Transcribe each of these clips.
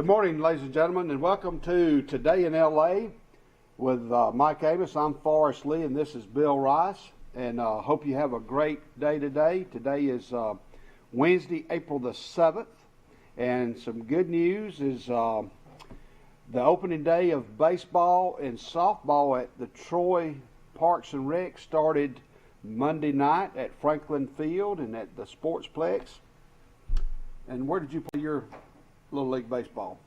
morning, ladies and gentlemen, and welcome to Today in LA with Mike Amos. I'm Forrest Lee, and this is Bill Rice. And hope you have a great day today. Today is Wednesday, April the 7th, and some good news is the opening day of baseball and softball at the Troy Parks and Rec started Monday night at Franklin Field and at the Sportsplex. And where did you play your Little League Baseball?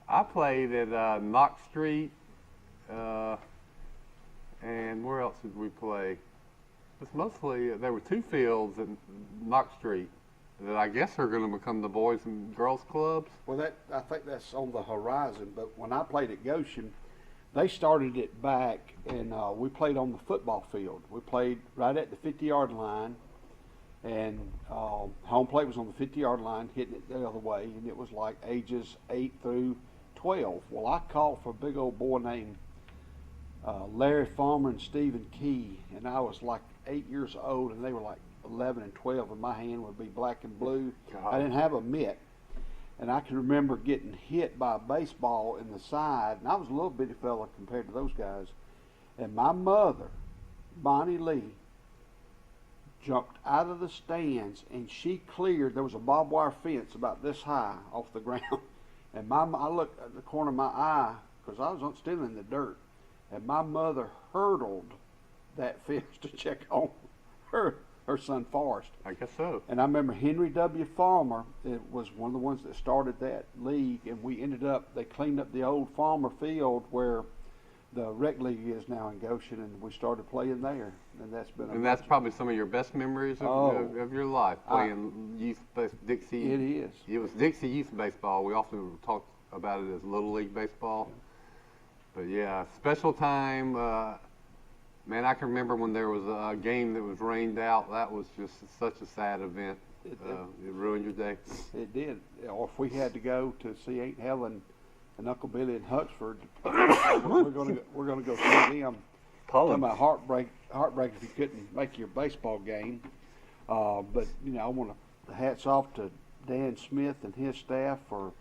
I played at Knox Street, and where else did we play? It's mostly, there were two fields at Knox Street that I guess are going to become the Boys and Girls Clubs. Well, I think that's on the horizon, but when I played at Goshen, they started it back, and we played on the football field. We played right at the 50-yard line, and home plate was on the 50-yard line, hitting it the other way, and it was like ages 8 through 12. Well, I caught for a big old boy named Larry Farmer and Stephen Key, and I was like 8 years old, and they were like 11 and 12, and my hand would be black and blue. God. I didn't have a mitt, and I can remember getting hit by a baseball in the side, and I was a little bitty fella compared to those guys, and my mother, Bonnie Lee, jumped out of the stands, and she cleared. There was a barbed wire fence about this high off the ground, and I looked at the corner of my eye because I was still in the dirt, and my mother hurdled that fence to check on her son Forrest. I guess so. And I remember Henry W. Farmer, it was one of the ones that started that league, and they cleaned up the old Farmer field where the rec league is now in Goshen, and we started playing there, and that's been. And that's probably some of your best memories of your life, playing youth Dixie. It is. It was Dixie youth baseball. We often talk about it as Little League baseball. But yeah, special time. Man, I can remember when there was a game that was rained out. That was just such a sad event. It ruined your day. It did. Or if we had to go to see Aunt Helen and Uncle Billy in Huxford, we're gonna go see them. Talking about heartbreak if you couldn't make your baseball game. But I want to hats off to Dan Smith and his staff for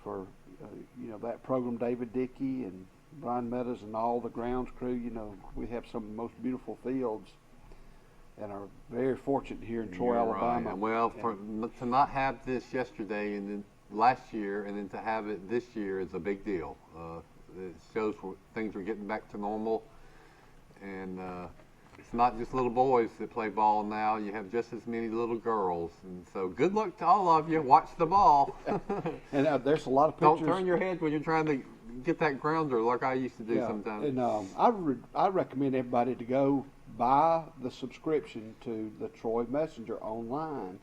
that program. David Dickey and Brian Meadows and all the grounds crew. We have some of the most beautiful fields, and are very fortunate here in Troy, Alabama. Right. Well, to not have this yesterday and then last year, and then to have it this year is a big deal. It shows things are getting back to normal, and it's not just little boys that play ball now. You have just as many little girls, and so good luck to all of you. Watch the ball. And there's a lot of pictures. Don't turn your head when you're trying to get that grounder like I used to do sometimes. And I recommend everybody to go buy the subscription to the Troy Messenger online,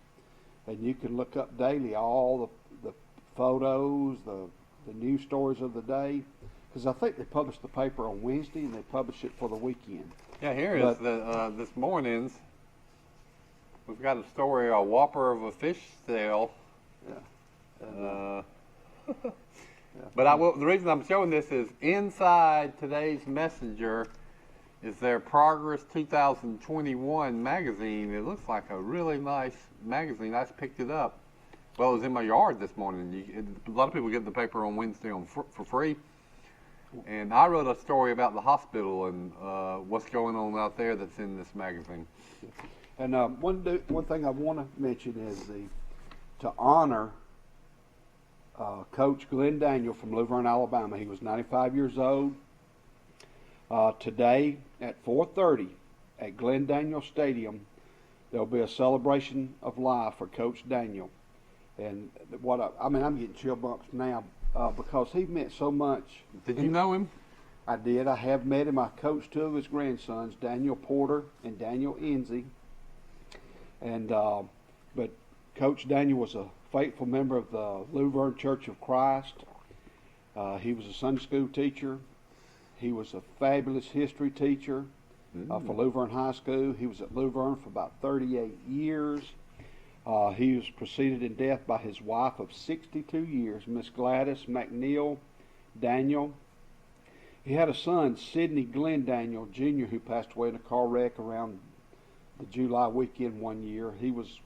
and you can look up daily all the photos, the news stories of the day, because I think they publish the paper on Wednesday and they publish it for the weekend. Yeah, here is this morning's. We've got a story, a whopper of a fish sale. Yeah. But the reason I'm showing this is inside today's Messenger is their Progress 2021 magazine. It looks like a really nice magazine. I just picked it up. Well, it was in my yard this morning. A lot of people get the paper on Wednesday for free. And I wrote a story about the hospital and what's going on out there that's in this magazine. And one thing I want to mention is to honor Coach Glenn Daniel from Luverne, Alabama. He was 95 years old. Today at 4:30 at Glenn Daniel Stadium, there'll be a celebration of life for Coach Daniel. And I'm getting chill bumps now because he meant so much. Did you know him? I did. I have met him. I coached two of his grandsons, Daniel Porter and Daniel Enzi. And but Coach Daniel was a faithful member of the Luverne Church of Christ. He was a Sunday school teacher. He was a fabulous history teacher for Luverne High School. He was at Luverne for about 38 years. He was preceded in death by his wife of 62 years, Miss Gladys McNeil Daniel. He had a son, Sidney Glenn Daniel Jr., who passed away in a car wreck around the July weekend one year. He was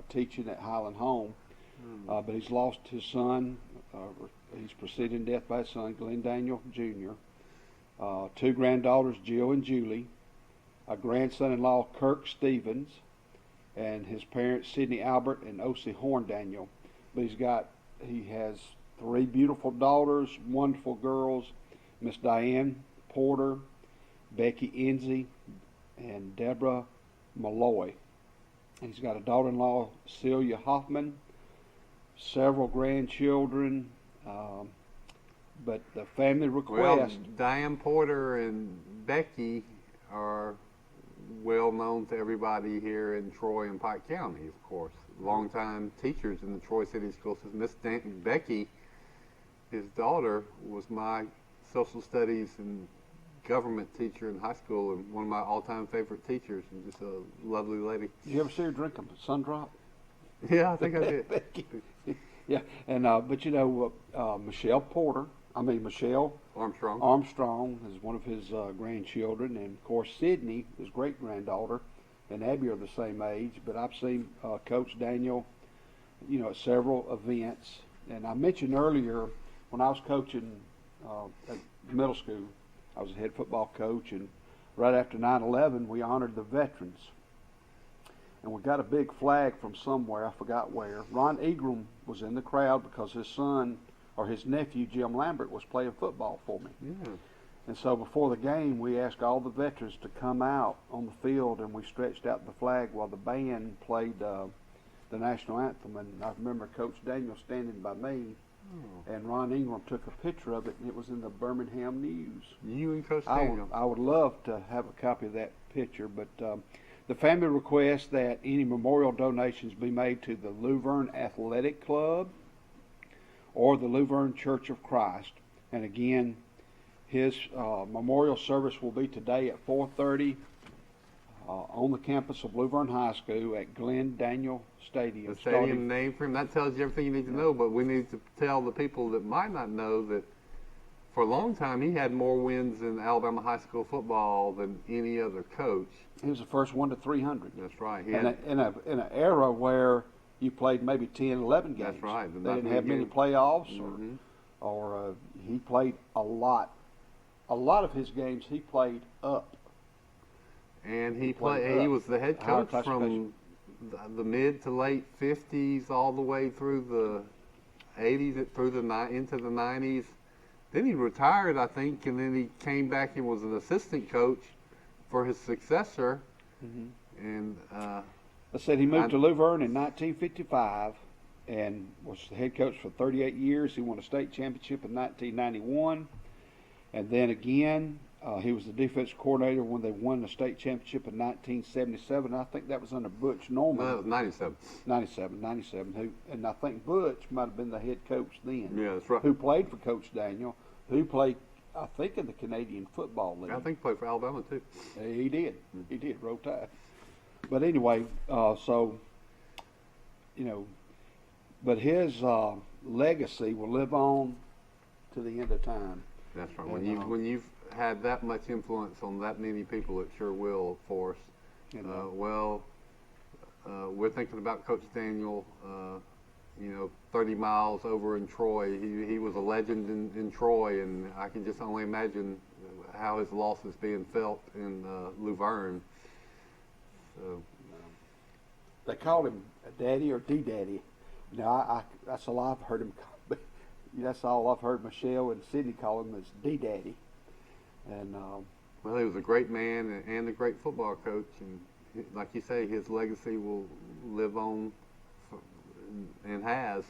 teaching at Highland Home, but he's lost his son He's preceded in death by his son, Glenn Daniel Jr., two granddaughters, Jill and Julie, a grandson-in-law, Kirk Stevens, and his parents, Sidney Albert and O.C. Horn Daniel. But he has three beautiful daughters, wonderful girls, Miss Diane Porter, Becky Enzi, and Deborah Malloy. He's got a daughter-in-law, Celia Hoffman, several grandchildren, but the family request. Well, Diane Porter and Becky are well known to everybody here in Troy and Pike County, of course. Longtime teachers in the Troy City School System. Miss Becky, his daughter, was my social studies and government teacher in high school and one of my all-time favorite teachers, and just a lovely lady. Did you ever see her drink a sun drop? Yeah, I think I did. Becky. Yeah, and but Michelle Armstrong is one of his grandchildren, and of course Sydney, his great-granddaughter, and Abby are the same age. But I've seen Coach Daniel, at several events. And I mentioned earlier when I was coaching at middle school, I was a head football coach, and right after 9/11, we honored the veterans. And we got a big flag from somewhere, I forgot where. Ron Egram was in the crowd because his son, or his nephew, Jim Lambert, was playing football for me. Yeah. And so before the game, we asked all the veterans to come out on the field, and we stretched out the flag while the band played the national anthem. And I remember Coach Daniel standing by me, and Ron Egram took a picture of it, and it was in the Birmingham News. You and Coach Daniel. I would love to have a copy of that picture, but the family requests that any memorial donations be made to the Luverne Athletic Club or the Luverne Church of Christ. And again, his memorial service will be today at 4:30 on the campus of Luverne High School at Glenn Daniel Stadium. The stadium name for him, that tells you everything you need to know, but we need to tell the people that might not know that for a long time he had more wins in Alabama high school football than any other coach. He was the first one to 300. That's right. In an era where you played maybe 10, 11 games. That's right. They didn't have many playoffs, Mm-hmm. or he played a lot. A lot of his games he played up. And he played he was the head higher coach from the mid to late 50s all the way through the 80s, into the 90s. Then he retired, I think, and then he came back and was an assistant coach for his successor. Mm-hmm. And I said he moved to Luverne in 1955 and was the head coach for 38 years. He won a state championship in 1991. And then again, he was the defensive coordinator when they won the state championship in 1977. I think that was under Butch Norman. No, it was 97. 97. And I think Butch might have been the head coach then. Yeah, that's right. Who played for Coach Daniel, who played, I think, in the Canadian Football League. I think he played for Alabama, too. He did. He did. Roll Tide. But anyway, but his legacy will live on to the end of time. That's right. And, When you've had that much influence on that many people, it sure will, of course. We're thinking about Coach Daniel. 30 miles over in Troy. He was a legend in Troy, and I can just only imagine how his loss is being felt in Luverne. So they called him Daddy or D-Daddy. Now, that's all I've heard him call. That's all I've heard Michelle and Sidney call him is D-Daddy. And well, he was a great man and a great football coach, and like you say, his legacy will live on, and has.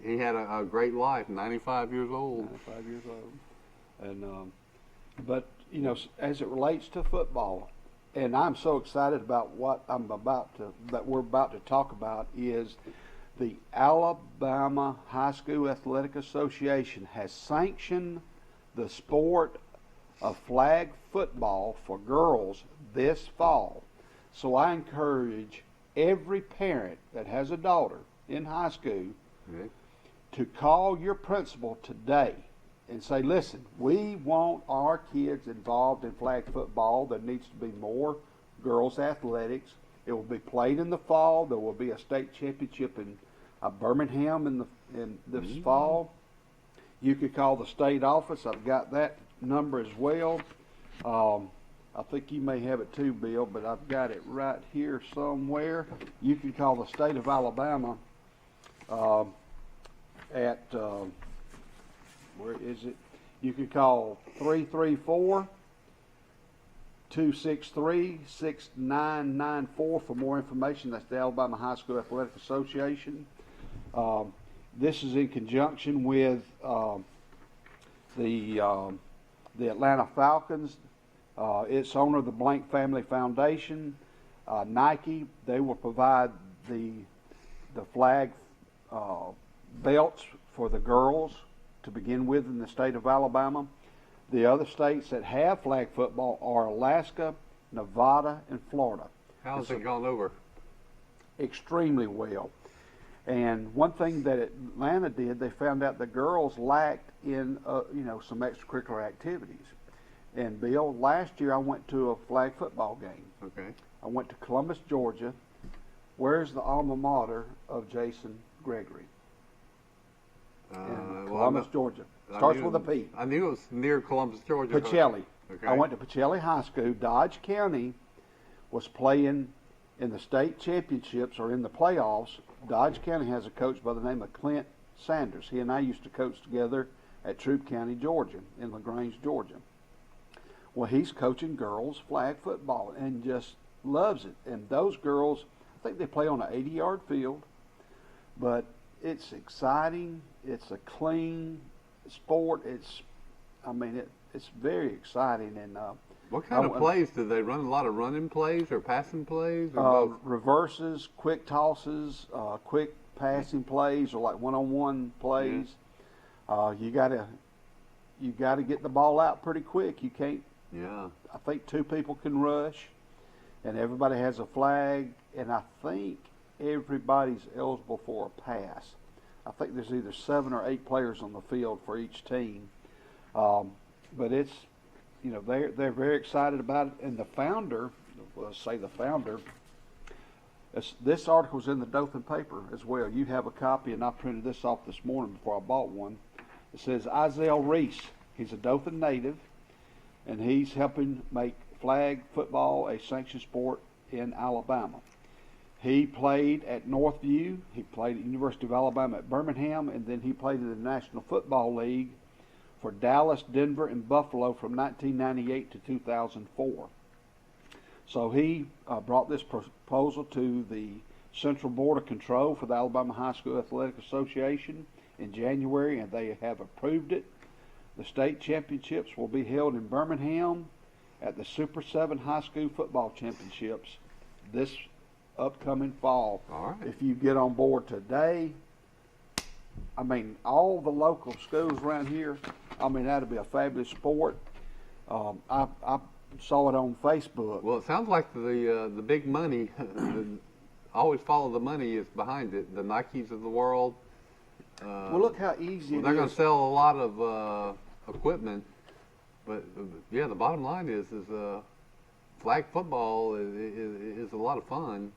He had a great life, 95 years old. 95 years old. And but as it relates to football, and I'm so excited about what we're about to talk about is the Alabama High School Athletic Association has sanctioned the sport of flag football for girls this fall. So I encourage every parent that has a daughter in high school to call your principal today and say, listen, we want our kids involved in flag football. There needs to be more girls athletics. It will be played in the fall. There will be a state championship in Birmingham in the in this fall. You could call the state office. I've got that number as well. I think you may have it too, Bill, but I've got it right here somewhere. You can call the state of Alabama at, where is it? You can call 334-263-6994 for more information. That's the Alabama High School Athletic Association. This is in conjunction with the Atlanta Falcons. It's owner of the Blank Family Foundation. Nike, they will provide the flag belts for the girls to begin with in the state of Alabama. The other states that have flag football are Alaska, Nevada, and Florida. How's it gone over? Extremely well. And one thing that Atlanta did, they found out the girls lacked in some extracurricular activities. And Bill, last year I went to a flag football game. Okay. I went to Columbus, Georgia. Where's the alma mater of Jason Gregory? In Columbus, Georgia. Starts with a P. I knew it was near Columbus, Georgia. Pacelli. Okay. I went to Pacelli High School. Dodge County was playing in the state championships or in the playoffs. Dodge County has a coach by the name of Clint Sanders. He and I used to coach together at Troup County, Georgia, in LaGrange, Georgia. Well, he's coaching girls flag football and just loves it. And those girls, I think they play on an 80-yard field, but it's exciting. It's a clean sport. It's very exciting. And what kind of plays do they run? A lot of running plays or passing plays? Or both? Reverses, quick tosses, quick passing plays, or like one-on-one plays. Yeah. You gotta get the ball out pretty quick. You can't. Yeah. I think 2 people can rush, and everybody has a flag, and I think everybody's eligible for a pass. I think there's either 7 or 8 players on the field for each team, but it's, they're very excited about it. And the founder, this article's in the Dothan paper as well. You have a copy, and I printed this off this morning before I bought one. It says Isaiah Reese. He's a Dothan native, and he's helping make flag football a sanctioned sport in Alabama. He played at Northview. He played at University of Alabama at Birmingham, and then he played in the National Football League for Dallas, Denver, and Buffalo from 1998 to 2004. So he brought this proposal to the Central Board of Control for the Alabama High School Athletic Association in January, and they have approved it. The state championships will be held in Birmingham at the Super 7 High School Football Championships this upcoming fall. All right. If you get on board today, all the local schools around here, that'll be a fabulous sport. I saw it on Facebook. Well, it sounds like the big money, always follow the money is behind it. The Nikes of the world. Well, look how easy they're going to sell a lot of equipment, but the bottom line is flag football is a lot of fun.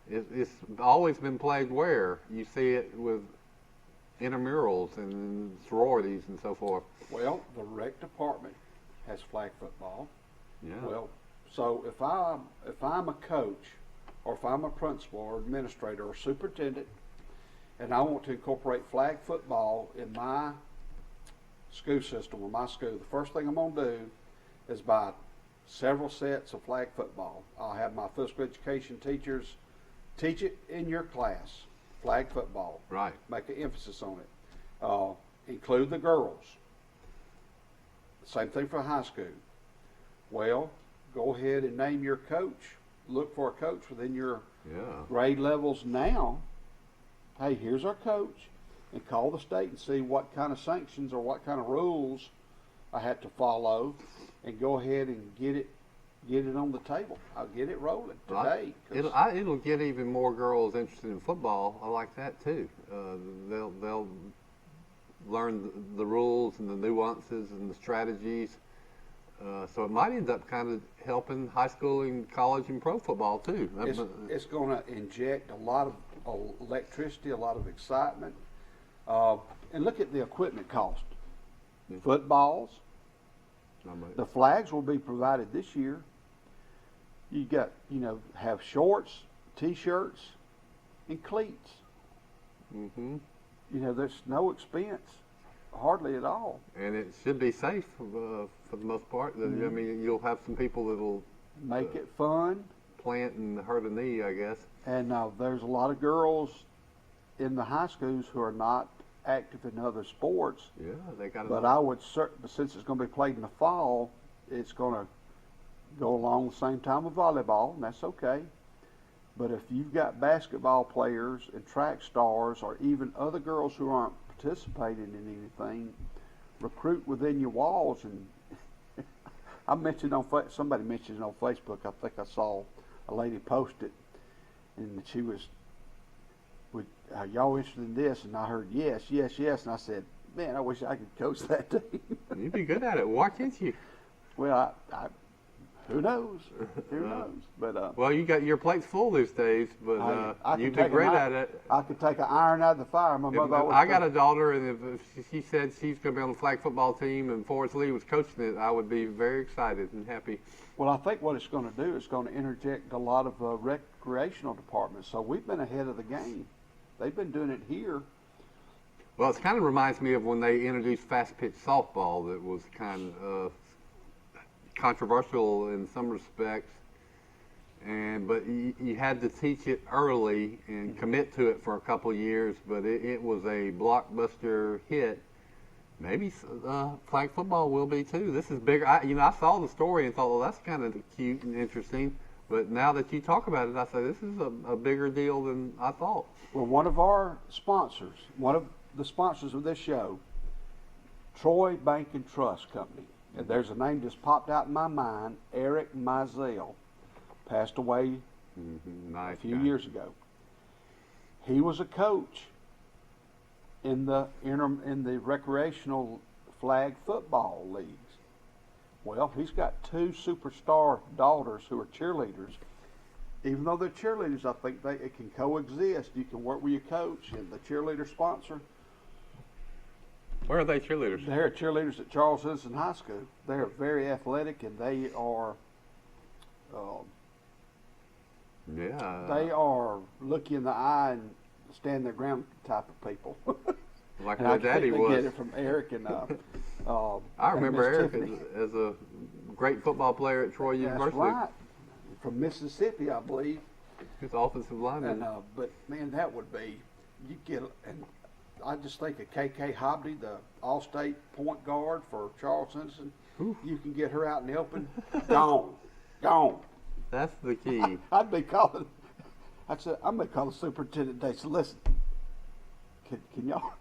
It's always been played where you see it with intramurals and sororities and so forth. Well, the rec department has flag football. Yeah. Well, so if I'm a coach, or if I'm a principal or administrator or superintendent, and I want to incorporate flag football in my school system or my school, the first thing I'm going to do is buy several sets of flag football. I'll have my physical education teachers teach it in your class, flag football. Right. Make an emphasis on it. Include the girls. Same thing for high school. Well, go ahead and name your coach. Look for a coach within your grade levels now. Hey, here's our coach, and call the state and see what kind of sanctions or what kind of rules I had to follow, and go ahead and get it on the table. I'll get it rolling today. It'll get even more girls interested in football. I like that too. They'll learn the rules and the nuances and the strategies. So it might end up kind of helping high school and college and pro football too. It's going to inject a lot of electricity, a lot of excitement. And look at the equipment cost. Yeah. Footballs, Not much. the flags will be provided this year. You got, have shorts, T-shirts, and cleats. Mm-hmm. There's no expense, hardly at all. And it should be safe for the most part. I Mhm. mean, you'll have some people that'll Make it fun. plant and hurt a knee, I guess. And there's a lot of girls in the high schools who are not active in other sports. Yeah, they got it. But I would since it's going to be played in the fall, it's going to go along the same time with volleyball, and that's okay. But if you've got basketball players and track stars, or even other girls who aren't participating in anything, recruit within your walls. And I mentioned somebody mentioned it on Facebook. I think I saw a lady post it, and she was, "Are y'all interested in this?" And I heard yes, yes, yes, and I said, "Man, I wish I could coach that team." You'd be good at it. Why can't you? Well, who knows? Who knows? But Well, you got your plate's full these days, but I you'd can be take great an at it. I could take an iron out of the fire. My mother always I got told a daughter, and if she said she's going to be on the flag football team and Forrest Lee was coaching it, I would be very excited and happy. Well, I think what it's going to do is going to interject a lot of recreational departments. So we've been ahead of the game. They've been doing it here. Well, it kind of reminds me of when they introduced fast pitch softball. That was kind of controversial in some respects, but you had to teach it early and commit to it for a couple of years. But it was a blockbuster hit. Maybe flag football will be too. This is bigger. I saw the story and thought, well, that's kind of cute and interesting. But now that you talk about it, I say this is a bigger deal than I thought. Well, one of our sponsors, one of the sponsors of this show, Troy Bank and Trust Company. And there's a name just popped out in my mind. Eric Mizell passed away Nice a few guy. years ago. He was a coach in the recreational flag football leagues. Well, he's got two superstar daughters who are cheerleaders. Even though they're cheerleaders, I think it can coexist. You can work with your coach and the cheerleader sponsor. Where are they cheerleaders? They're cheerleaders at Charles Henderson High School. They're very athletic, and they are look you in the eye and stand their ground type of people. Like And my I daddy think they was. get it from Eric and I remember and Miss Eric Tiffany. as a great football player at Troy That's University. right. From Mississippi, I believe. He's offensive lineman. And but man, that would be you get. And I just think of KK Hobby, the All-State point guard for Charles Henderson. You can get her out in the open, gone. That's the key. I'd be calling. I said, I'm gonna call the superintendent today. So listen, can y'all?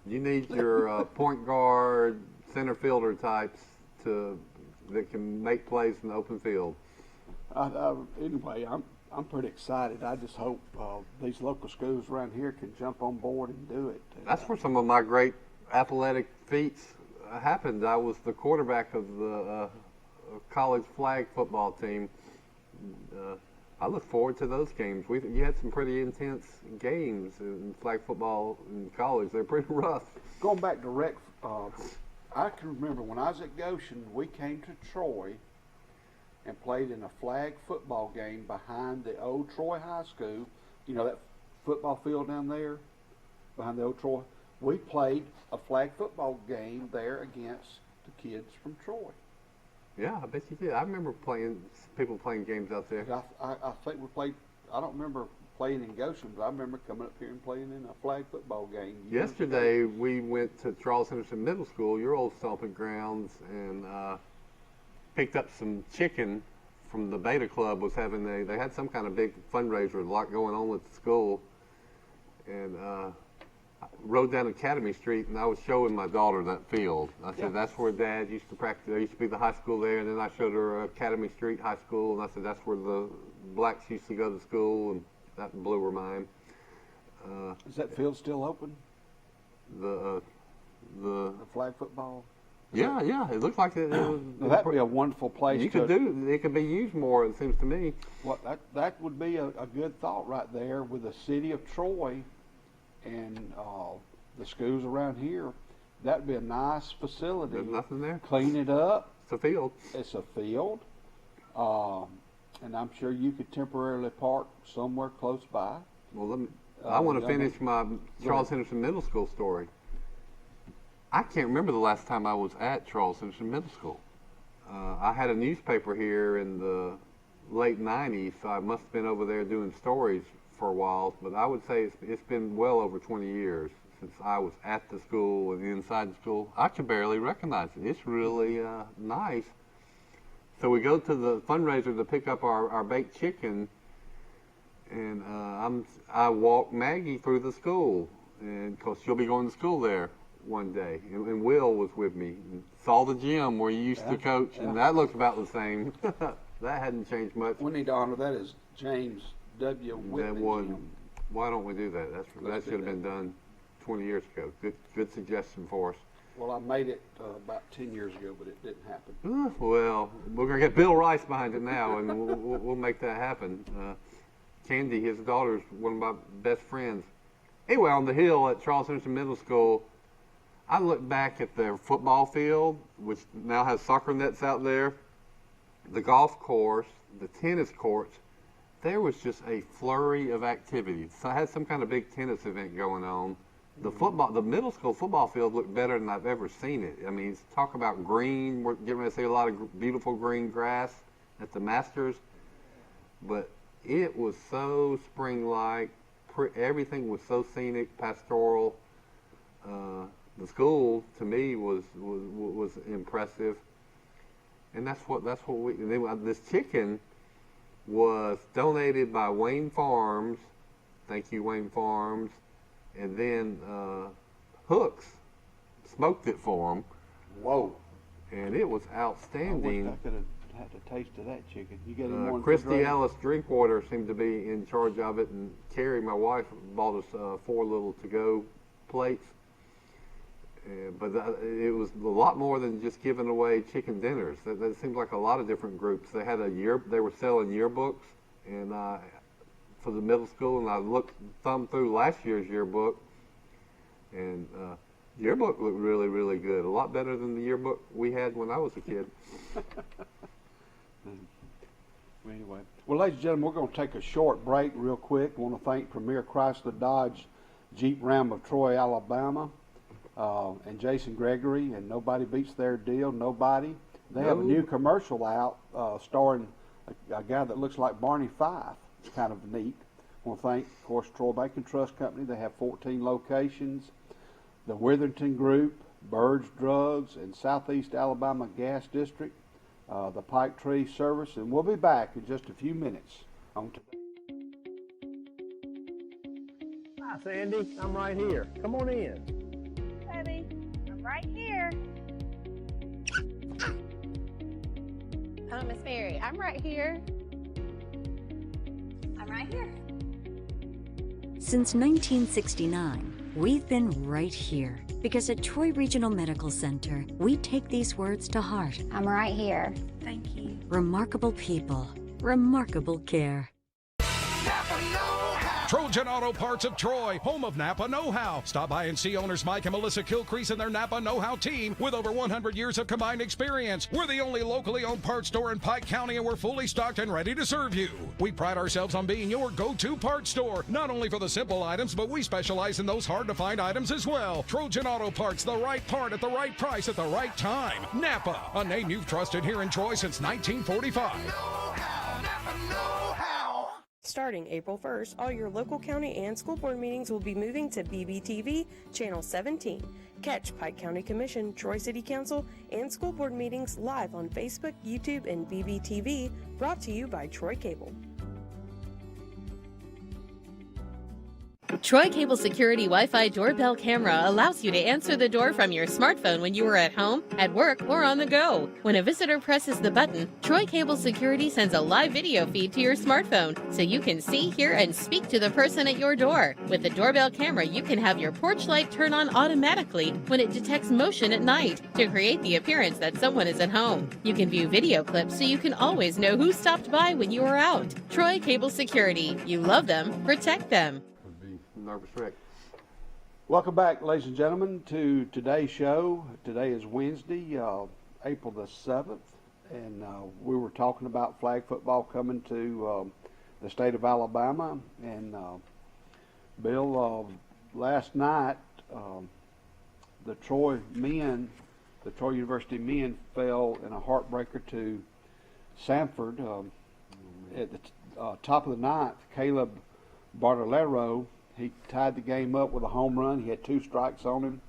You need your point guard, center fielder types that can make plays in the open field. Anyway, I'm pretty excited. I just hope these local schools around here can jump on board and do it. That's where some of my great athletic feats happened. I was the quarterback of the college flag football team. I look forward to those games. You had some pretty intense games in flag football in college. They're pretty rough. Going back to rec, I can remember when I was at Goshen, we came to Troy and played in a flag football game behind the old Troy High School. You know that football field down there behind the old Troy? We played a flag football game there against the kids from Troy. Yeah, I bet you did. I remember people playing games out there. I think we played, I don't remember playing in Goshen, but I remember coming up here and playing in a flag football game. Yesterday, we went to Charles Henderson Middle School, your old stomping grounds, and picked up some chicken from the Beta Club. They had some kind of big fundraiser, a lot going on with the school, and I rode down Academy Street, and I was showing my daughter that field. I said, that's where Dad used to practice. There used to be the high school there, and then I showed her Academy Street High School, and I said, that's where the blacks used to go to school, and that blew her mind. Is that field still open? The flag football? Yeah, it looked like it was. Now, that'd be a wonderful place. It could be used more. It seems to me. Well, that would be a good thought right there with the city of Troy and the schools around here, that'd be a nice facility. There's nothing there. Clean it up. It's a field. It's a field. And I'm sure you could temporarily park somewhere close by. Well, I want to yeah, finish my Charles Henderson Middle School story. I can't remember the last time I was at Charles Henderson Middle School. I had a newspaper here in the late 90s, so I must have been over there doing stories for a while, but I would say it's been well over 20 years since I was at the school and inside the school. I can barely recognize it. It's really nice. So we go to the fundraiser to pick up our baked chicken, and I walk Maggie through the school, and because she'll be going to school there one day, and Will was with me. And saw the gym where you used to coach, and that looked about the same. That hadn't changed much. We need to honor that as James W. Whitman Gym. Why don't we do that? That should have been done 20 years ago. Good suggestion for us. Well, I made it about 10 years ago, but it didn't happen. Well, we're going to get Bill Rice behind it now, and we'll make that happen. Candy, his daughter's one of my best friends. Anyway, on the hill at Charles Henderson Middle School, I look back at their football field, which now has soccer nets out there, the golf course, the tennis courts. There was just a flurry of activities. So I had some kind of big tennis event going on. The middle school football field looked better than I've ever seen it. I mean, talk about green. We're getting ready to see a lot of beautiful green grass at the Masters, but it was so spring-like. Everything was so scenic, pastoral. The school to me was impressive, and that's what we. And then this chicken was donated by Wayne Farms. Thank you, Wayne Farms. And then Hooks smoked it for them. Whoa! And it was I outstanding. wish I could have had a taste of that chicken. You get any more? Christy Ellis Drinkwater seemed to be in charge of it, and Carrie, my wife, bought us 4 little to-go plates. But it was a lot more than just giving away chicken dinners. That seemed like a lot of different groups. They had they were selling yearbooks, and for the middle school, and I thumbed through last year's yearbook, and yearbook looked really, really good. A lot better than the yearbook we had when I was a kid. Anyway, well, ladies and gentlemen, we're going to take a short break real quick. I want to thank Premier Chrysler Dodge Jeep Ram of Troy, Alabama, and Jason Gregory, and Nobody Beats Their Deal. Nobody. They have a new commercial out starring a guy that looks like Barney Fife. It's kind of neat. I want to thank, of course, Troy Bank and Trust Company. They have 14 locations. The Witherington Group, Burge Drugs, and Southeast Alabama Gas District, the Pike Tree Service, and we'll be back in just a few minutes on today. Hi, Sandy. I'm right here. Come on in. Daddy, I'm right here. Oh, Miss Mary, I'm right here. I'm right here. Since 1969, we've been right here because at Troy Regional Medical Center, we take these words to heart. I'm right here. Thank you. Remarkable people, remarkable care. Trojan Auto Parts of Troy, home of Napa Know-How. Stop by and see owners Mike and Melissa Kilcrease and their Napa Know-How team with over 100 years of combined experience. We're the only locally owned parts store in Pike County, and we're fully stocked and ready to serve you. We pride ourselves on being your go-to parts store, not only for the simple items, but we specialize in those hard-to-find items as well. Trojan Auto Parts, the right part at the right price at the right time. Napa, a name you've trusted here in Troy since 1945. Starting April 1st, all your local county and school board meetings will be moving to BBTV Channel 17. Catch Pike County Commission, Troy City Council, and school board meetings live on Facebook, YouTube, and BBTV, brought to you by Troy Cable. Troy Cable Security Wi-Fi doorbell camera allows you to answer the door from your smartphone when you are at home, at work, or on the go. When a visitor presses the button, Troy Cable Security sends a live video feed to your smartphone so you can see, hear, and speak to the person at your door. With the doorbell camera, you can have your porch light turn on automatically when it detects motion at night to create the appearance that someone is at home. You can view video clips so you can always know who stopped by when you are out. Troy Cable Security. You love them, protect them. Nervous wreck. Welcome back, ladies and gentlemen, to today's show. Today is Wednesday, April the 7th, and we were talking about flag football coming to the state of Alabama. And Bill, last night, the Troy University men fell in a heartbreaker to Samford. At the top of the ninth, Caleb Bartolero, he tied the game up with a home run. He had 2 strikes on him,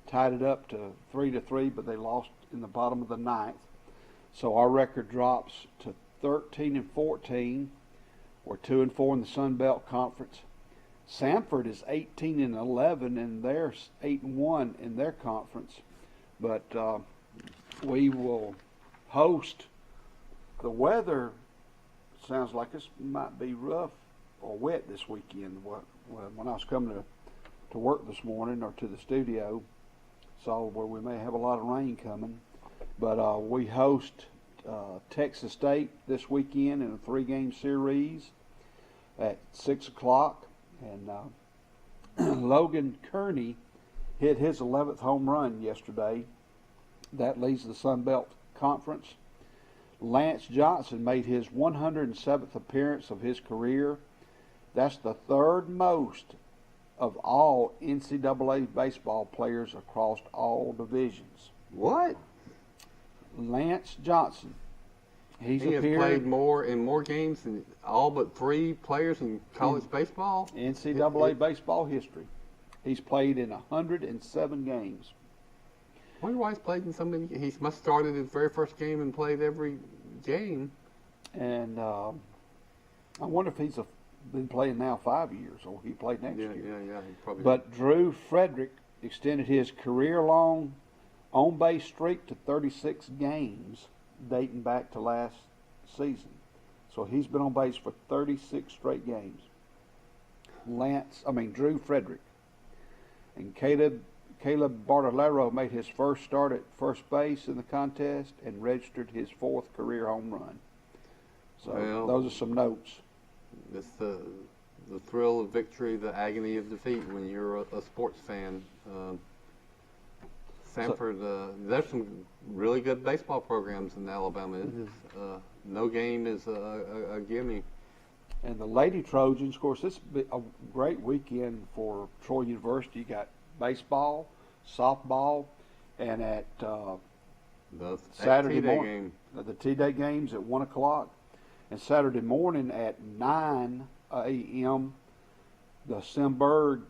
tied it up to 3-3, but they lost in the bottom of the ninth. So our record drops to 13-14. We're 2-4 in the Sun Belt Conference. Samford is 18-11, and they're 8-1 in their conference. But we will host. The weather sounds like it might be rough or wet this weekend. When I was coming to work this morning or to the studio, saw where we may have a lot of rain coming. But we host Texas State this weekend in a 3-game series at 6 o'clock. And Logan Kearney hit his 11th home run yesterday. That leads the Sun Belt Conference. Lance Johnson made his 107th appearance of his career. That's the 3rd most of all NCAA baseball players across all divisions. What? Lance Johnson. He has played in more games than all but 3 players in college baseball? NCAA baseball history. He's played in 107 games. I wonder why he's played in so many. He must have started his very first game and played every game. And I wonder if he's been playing now 5 years, or he played next year. Yeah, he probably. But Drew Frederick extended his career-long on-base streak to 36 games, dating back to last season. So he's been on base for 36 straight games. Drew Frederick. And Caleb Bartolero made his first start at first base in the contest and registered his 4th career home run. So those are some notes. It's the thrill of victory, the agony of defeat when you're a sports fan. Samford, there's some really good baseball programs in Alabama. No game is a gimme. And the Lady Trojans, of course, this is a great weekend for Troy University. You got baseball, softball, and at Saturday morning, the T-Day games at 1 o'clock. And Saturday morning at 9 a.m., the Simberg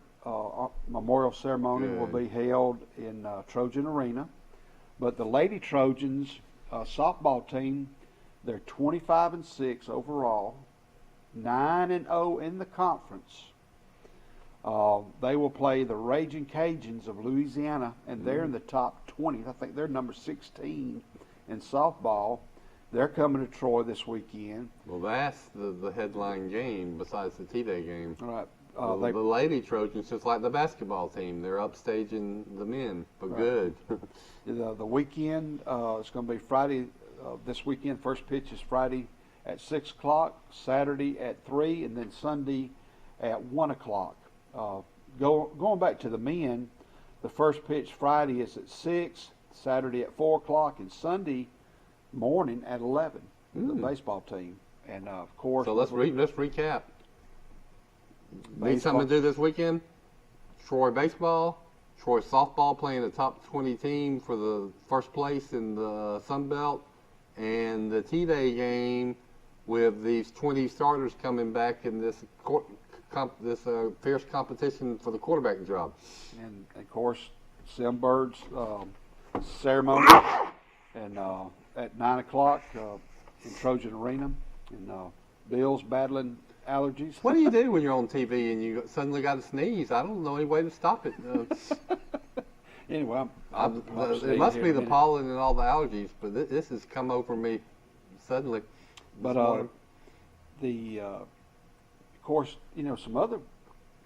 memorial ceremony will be held in Trojan Arena. But the Lady Trojans softball team, they're 25-6 overall, 9-0 in the conference. They will play the Raging Cajuns of Louisiana, and they're in the top 20. I think they're number 16 in softball. They're coming to Troy this weekend. Well, that's the headline game besides the T-Day game. All right. The Lady Trojans, just like the basketball team, they're upstaging the men, but good. The weekend, it's going to be Friday. This weekend, first pitch is Friday at 6 o'clock, Saturday at 3, and then Sunday at 1 o'clock. Going back to the men, the first pitch Friday is at 6, Saturday at 4 o'clock, and Sunday morning at 11. The baseball team, and of course. So let's recap. Need something to do this weekend? Troy baseball, Troy softball playing the top 20 team for the first place in the Sun Belt, and the T-Day game with these 20 starters coming back in this fierce competition for the quarterback job. And of course, Simberg's ceremony, and at 9 o'clock in Trojan Arena, and Bill's battling allergies. What do you do when you're on TV and you suddenly got to sneeze? I don't know any way to stop it. Anyway, it must be the pollen and all the allergies, but this has come over me suddenly. But of course, some other,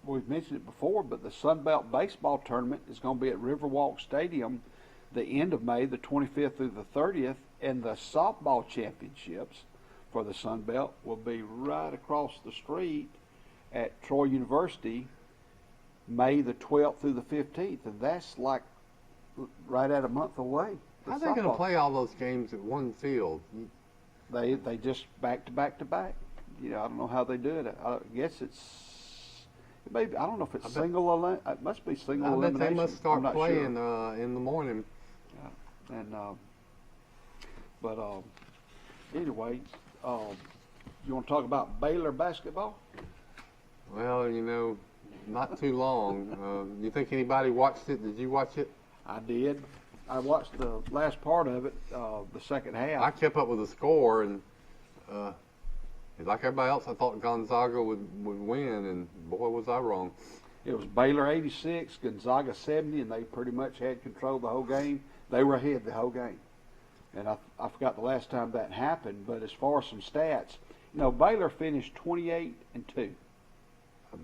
we've mentioned it before, but the Sun Belt baseball tournament is going to be at Riverwalk Stadium the end of May, the 25th through the 30th, and the softball championships for the Sun Belt will be right across the street at Troy University May the 12th through the 15th, and that's like right at a month away. How are they going to play all those games at one field? They just back to back to back. You know, I don't know how they do it. I guess maybe I don't know if it's it must be single I bet elimination. they must start I'm not playing sure. in the morning. Yeah. And anyway, you want to talk about Baylor basketball? Well, you know, not too long. You think anybody watched it? Did you watch it? I did. I watched the last part of it, the second half. I kept up with the score, and like everybody else, I thought Gonzaga would win, and boy, was I wrong. It was Baylor 86, Gonzaga 70, and they pretty much had control of the whole game. They were ahead the whole game. And I forgot the last time that happened, but as far as some stats, you know, Baylor finished 28-2.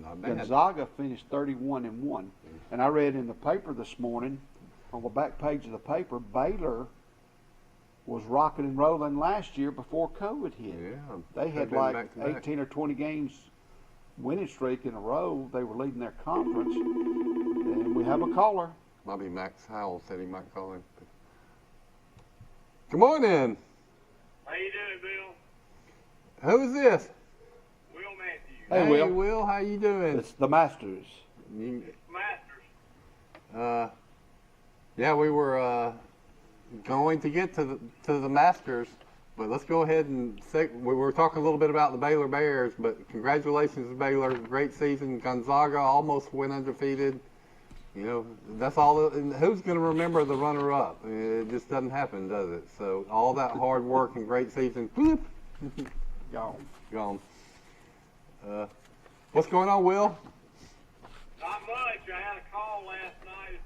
Not bad. Gonzaga finished 31-1. And I read in the paper this morning, on the back page of the paper, Baylor was rocking and rolling last year before COVID hit. Yeah, they had been like back-to-back. 18 or 20 games winning streak in a row. They were leading their conference. And we have a caller. Might be Max Howell said he might call him. Good morning. How you doing, Bill? Who is this? Will Matthews. Hey, Will. Will, how you doing? It's the Masters. Masters. Yeah, we were going to get to the Masters, but let's go ahead and say we were talking a little bit about the Baylor Bears. But congratulations, Baylor! Great season. Gonzaga almost went undefeated. You know, that's all. And who's going to remember the runner-up? It just doesn't happen, does it? So all that hard work and great season, whoop, gone. What's going on, Will? Not much. I had a call last night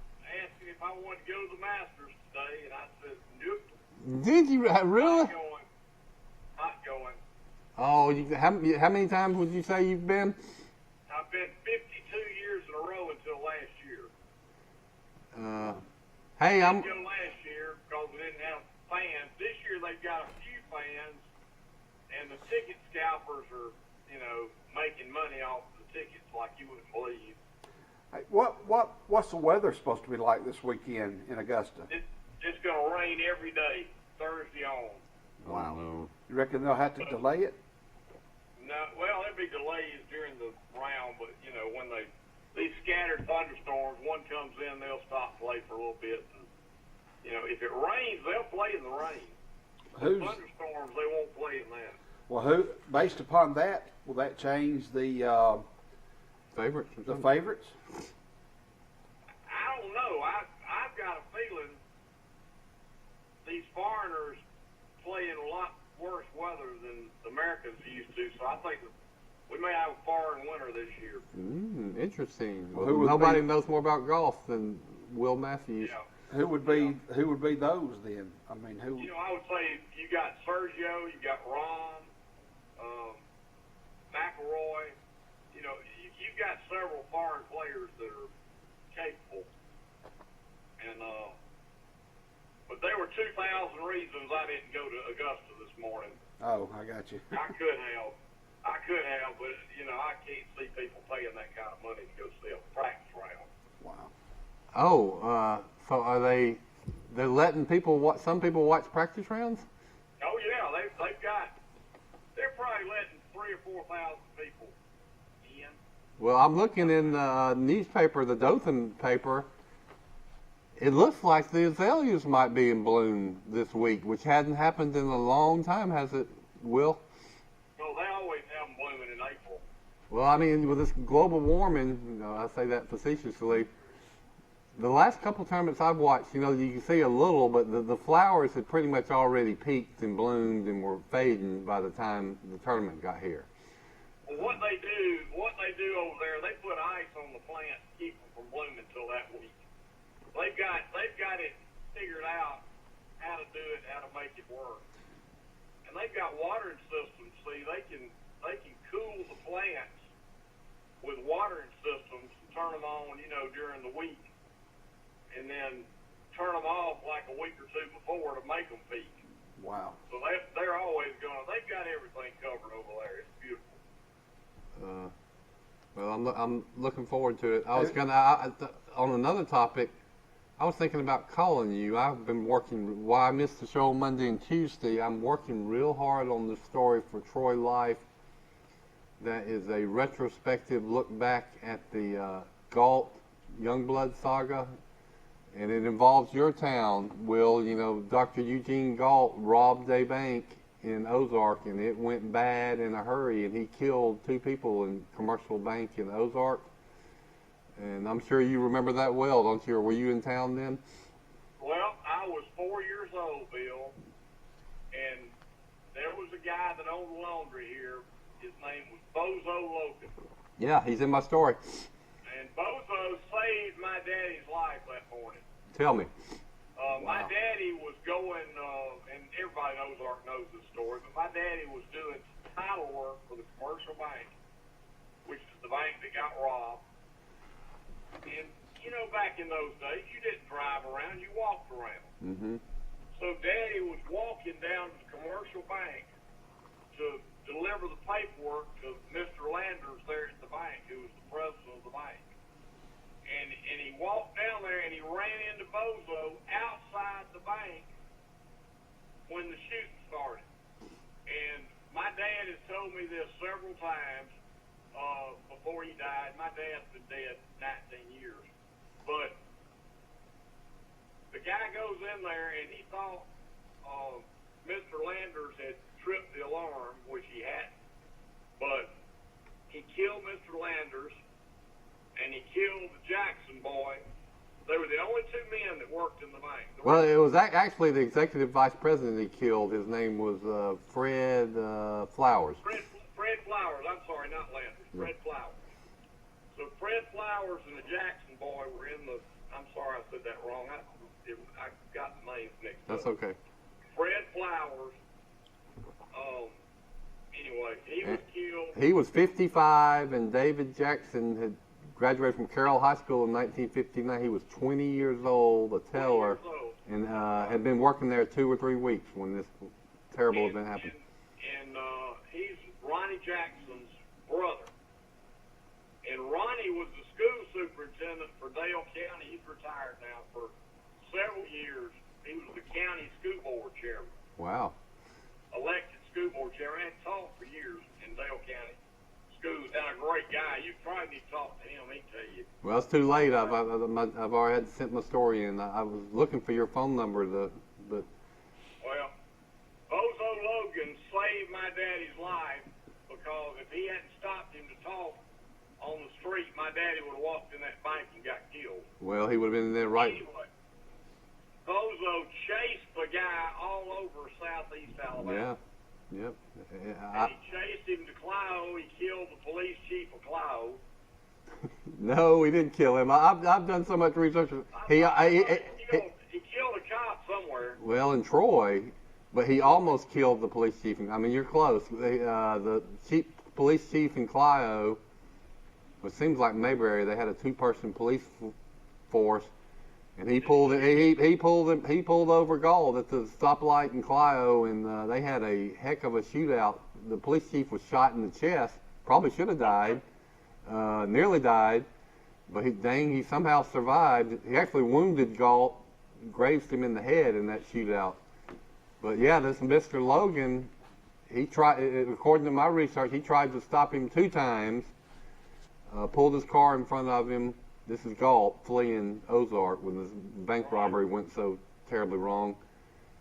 asking if I wanted to go to the Masters today, and I said, nope. Did you really? Not going. Oh, how many times would you say you've been? I've been 52 years in a row until last year. Hey, I didn't go last year because we didn't have fans. This year they've got a few fans, and the ticket scalpers are, you know, making money off the tickets like you wouldn't believe. Hey, what's the weather supposed to be like this weekend in Augusta? It's going to rain every day, Thursday on. Wow. No. You reckon they'll have to delay it? No, well, there'll be delays during the round, but, you know, when these scattered thunderstorms, one comes in, they'll stop play for a little bit. And, you know, if it rains, they'll play in the rain. Thunderstorms, they won't play in that. Well, based upon that, will that change the Favorites? the favorites? I don't know. I've got a feeling these foreigners play in a lot worse weather than the Americans used to, so I think we may have a foreign winter this year. Interesting. Well, Well, nobody knows more about golf than Will Matthews. Yeah. Who would be those then? I mean, who? You know, I would say you got Sergio, you got Ron, McElroy. You know, you've got several foreign players that are capable. And but there were 2,000 reasons I didn't go to Augusta this morning. Oh, I got you. I could have, but you know, I can't see people paying that kind of money to go see a practice round. Wow. Oh, so are they're letting some people watch practice rounds? Oh yeah, they're probably letting 3,000 or 4,000 people in. Well, I'm looking in the newspaper, the Dothan paper. It looks like the azaleas might be in bloom this week, which hadn't happened in a long time, has it, Will? No, they always have them blooming in April. Well, I mean, with this global warming, you know, I say that facetiously. The last couple tournaments I've watched, you know, you can see a little, but the flowers had pretty much already peaked and bloomed and were fading by the time the tournament got here. Well, what they do over there, they put ice on the plant to keep them from blooming until that week. They've got it figured out how to do it, how to make it work, and they've got watering systems. See, they can cool the plants with watering systems and turn them on, you know, during the week, and then turn them off like a week or two before to make them peak. Wow. So they're always they've got everything covered over there. It's beautiful. Well, I'm looking forward to it. I was on another topic. I was thinking about calling you. I've been working. While I missed the show Monday and Tuesday, I'm working real hard on the story for Troy Life. That is a retrospective look back at the Galt Youngblood saga, and it involves your town, Will. You know, Dr. Eugene Galt robbed a bank in Ozark, and it went bad in a hurry, and he killed 2 people in Commercial Bank in Ozark. And I'm sure you remember that well, don't you? Or were you in town then? Well, I was 4 years old, Bill, and there was a guy that owned a laundry here. His name was Bozo Logan. Yeah, he's in my story. And Bozo saved my daddy's life that morning. Tell me. My daddy was going, and everybody in Ozark knows this story, but my daddy was doing title work for the Commercial Bank, which is the bank that got robbed. And, you know, back in those days, you didn't drive around, you walked around. Mm-hmm. So Daddy was walking down to the Commercial Bank to deliver the paperwork to Mr. Landers there at the bank, who was the president of the bank. And he walked down there and he ran into Bozo outside the bank when the shooting started. And my dad has told me this several times before he died. My dad's been dead 19 years. But the guy goes in there and he thought Mr. Landers had tripped the alarm, which he hadn't. But he killed Mr. Landers and he killed the Jackson boy. They were the only 2 men that worked in the bank. Well, it was actually the executive vice president he killed. His name was Fred Flowers. Fred Flowers. I'm sorry, not Landers. Fred Flowers. So Fred Flowers and the Jackson boy were in the. I'm sorry, I said that wrong. I got the names mixed up. That's okay. Fred Flowers. Anyway, he was killed. He was 55, and David Jackson had graduated from Carroll High School in 1959. He was 20 years old, a teller, and had been working there 2 or 3 weeks when this terrible event happened. And he's Ronnie Jackson's brother. And Ronnie was the school superintendent for Dale County. He's retired now for several years. He was the county school board chairman. Wow. Elected school board chairman. I had taught for years in Dale County schools. And a great guy. You probably need to talk to him. He'd tell you. Well, it's too late. I've already had sent my story in. I was looking for your phone number, but. Well, Bozo Logan saved my daddy's life because if he hadn't stopped him to talk on the street, my daddy would have walked in that bank and got killed. Well, he would have been there right. Anyway, Bozo chased the guy all over southeast Alabama. Yeah, yep. And he chased him to Clio. He killed the police chief of Clio. No, he didn't kill him. I've done so much research. He killed a cop somewhere. Well, in Troy, but he almost killed the police chief. I mean, you're close. The police chief in Clio. It seems like Mayberry. They had a 2-person police force, and he pulled over Galt at the stoplight in Clio, and they had a heck of a shootout. The police chief was shot in the chest. Probably should have died. Nearly died, but he somehow survived. He actually wounded Galt, grazed him in the head in that shootout. But yeah, this Mr. Logan, he tried. According to my research, he tried to stop him 2 times. Pulled his car in front of him. This is Galt fleeing Ozark when this bank robbery went so terribly wrong,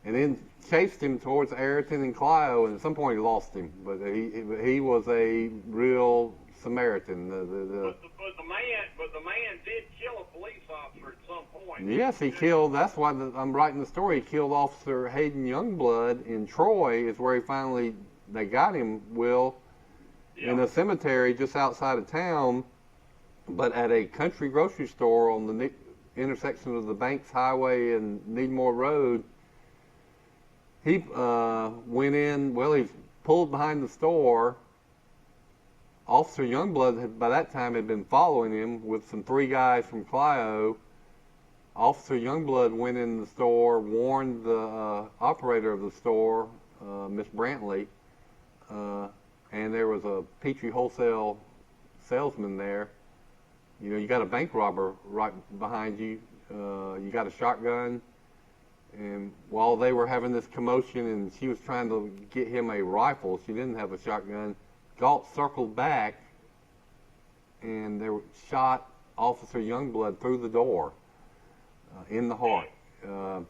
and then chased him towards Ayrton and Clio, and at some point he lost him. But he was a real Samaritan. But the man did kill a police officer at some point. Yes, he killed. That's why I'm writing the story. He killed Officer Hayden Youngblood in Troy. Is where they got him. Will. In a cemetery just outside of town, but at a country grocery store on the intersection of the Banks Highway and Needmore Road. He went in. Well, he pulled behind the store. Officer Youngblood by that time had been following him with some 3 guys from Clio. Officer Youngblood went in the store, warned the operator of the store, Miss Brantley, and there was a Petrie Wholesale salesman there. You know, you got a bank robber right behind you. You got a shotgun. And while they were having this commotion and she was trying to get him a rifle, she didn't have a shotgun, Galt circled back and they shot Officer Youngblood through the door in the heart. Wow.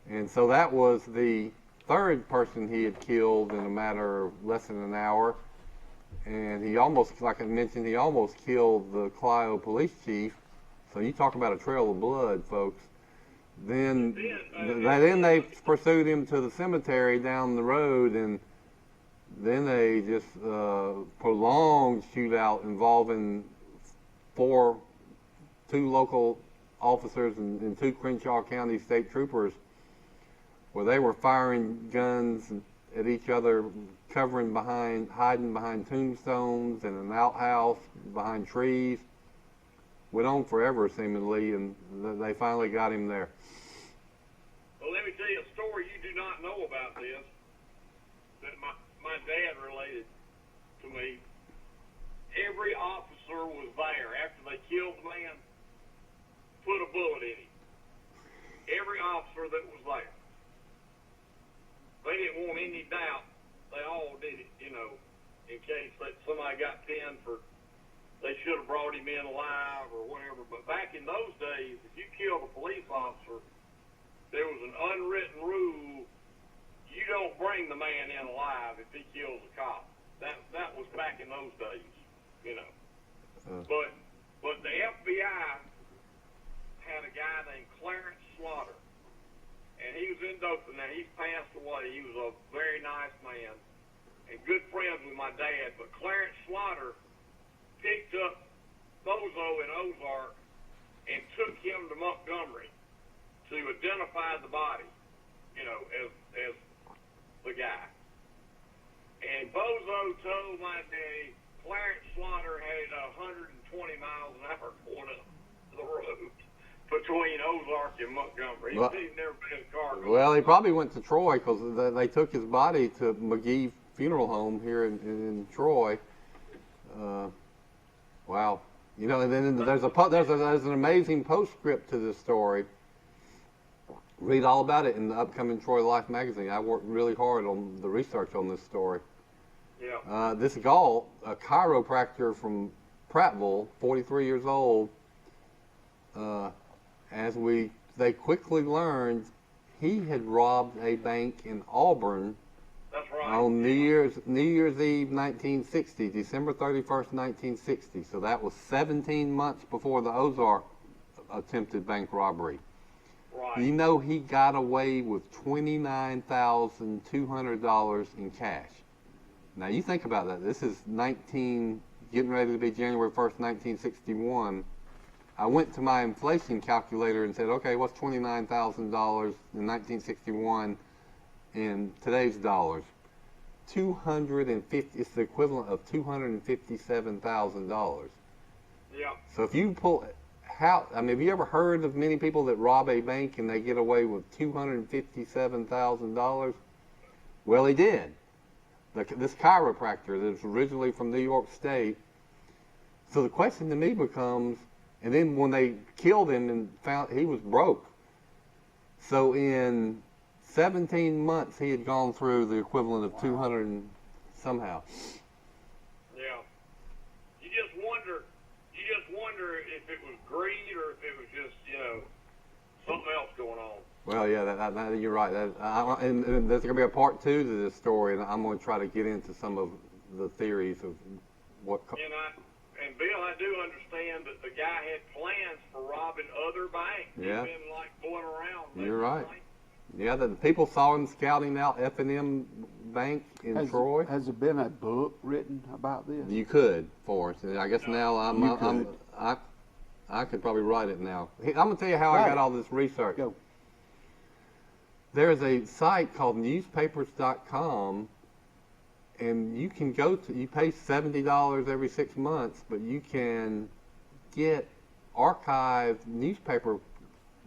And so that was the third person he had killed in a matter of less than an hour. And he almost, like I mentioned, he almost killed the Clio police chief. So you talk about a trail of blood, folks. Then they pursued him to the cemetery down the road, and then they just prolonged shootout involving two local officers and 2 Crenshaw County state troopers, where they were firing guns at each other, hiding behind tombstones and an outhouse, behind trees. Went on forever, seemingly, and they finally got him there. Well, let me tell you a story you do not know about this, that my dad related to me. Every officer was there after they killed the man, put a bullet in him. Every officer that was there. They didn't want any doubt. They all did it, you know, in case that somebody got pinned for they should have brought him in alive or whatever. But back in those days, if you killed a police officer, there was an unwritten rule: you don't bring the man in alive if he kills a cop. That was back in those days, you know. But the FBI had a guy named Clarence Slaughter, and he was in Dothan. Now he's passed away. He was a very nice man and good friends with my dad. But Clarence Slaughter picked up Bozo in Ozark and took him to Montgomery to identify the body, you know, as the guy. And Bozo told my daddy Clarence Slaughter had 120 miles an hour going up the road between Ozark and Montgomery. Well, He'd never been in a car. Well, he probably went to Troy because they took his body to McGee Funeral Home here in Troy. Wow. You know, and then there's an amazing postscript to this story. Read all about it in the upcoming Troy Life magazine. I worked really hard on the research on this story. Yeah. This Galt, a chiropractor from Prattville, 43 years old, they quickly learned he had robbed a bank in Auburn. That's right. On New Year's Eve, 1960, December 31st, 1960. So that was 17 months before the Ozark attempted bank robbery. Right. You know, he got away with $29,200 in cash. Now you think about that. This is getting ready to be January 1st, 1961. I went to my inflation calculator and said, okay, what's $29,000 in 1961 in today's dollars? 250. It's the equivalent of $257,000. Yeah. So if you have you ever heard of many people that rob a bank and they get away with $257,000? Well, he did. This chiropractor that was originally from New York State. So the question to me becomes, and then when they killed him and found he was broke. So in 17 months, he had gone through the equivalent of 200 and somehow. Yeah. You just wonder if it was greed or if it was just, you know, something else going on. Well, yeah, that you're right. And there's going to be a part 2 to this story, and I'm going to try to get into some of the theories of what. And Bill, I do understand that the guy had plans for robbing other banks. Yeah. He'd been like going around. You're right. Yeah, the people saw him scouting out F&M Bank in Troy. Has there been a book written about this? You could, Forrest. I guess now I could probably write it now. I'm going to tell you how I got all this research. Go. There's a site called newspapers.com, and you can you pay $70 every 6 months, but you can get archived newspaper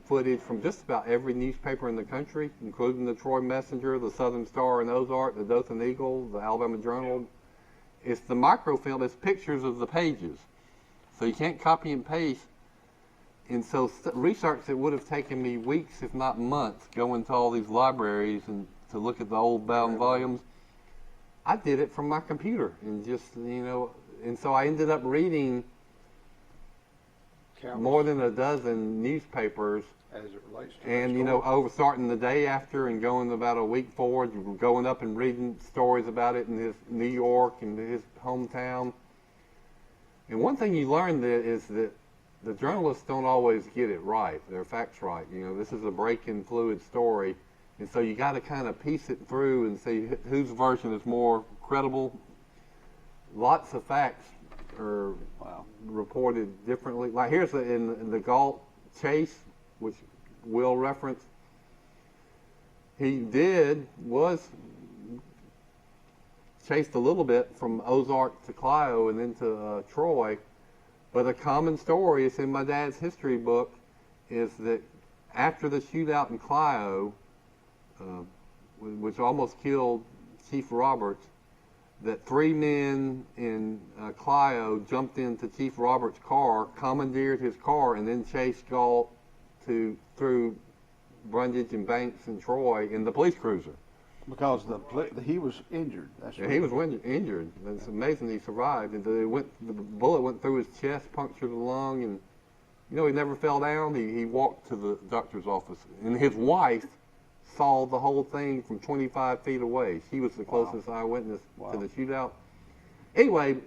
footage from just about every newspaper in the country, including the Troy Messenger, the Southern Star and Ozark, the Dothan Eagle, the Alabama Journal. it's the microfilm. It's pictures of the pages, so you can't copy and paste. And so research that would have taken me weeks, if not months, going to all these libraries and to look at the old bound volumes, I did it from my computer and just, and so I ended up reading more than a dozen newspapers. As it relates to And, over starting the day after and going about a week forward, going up and reading stories about it in his New York and his hometown. And one thing you learn is that the journalists don't always get it right, their facts right. This is a breaking, fluid story. And so you got to kind of piece it through and see whose version is more credible. Lots of facts are reported differently. Like here's in the Galt chase, which Will referenced. He was chased a little bit from Ozark to Clio and then to Troy. But a common story, it's in my dad's history book, is that after the shootout in Clio, which almost killed Chief Roberts, that 3 men in Clio jumped into Chief Roberts' car, commandeered his car, and then chased Galt through Brundage and Banks and Troy in the police cruiser. Because he was injured. He was injured. It's amazing he survived. And the bullet went through his chest, punctured the lung, and he never fell down. He walked to the doctor's office, and his wife saw the whole thing from 25 feet away. She was the closest eyewitness to the shootout. Anyway,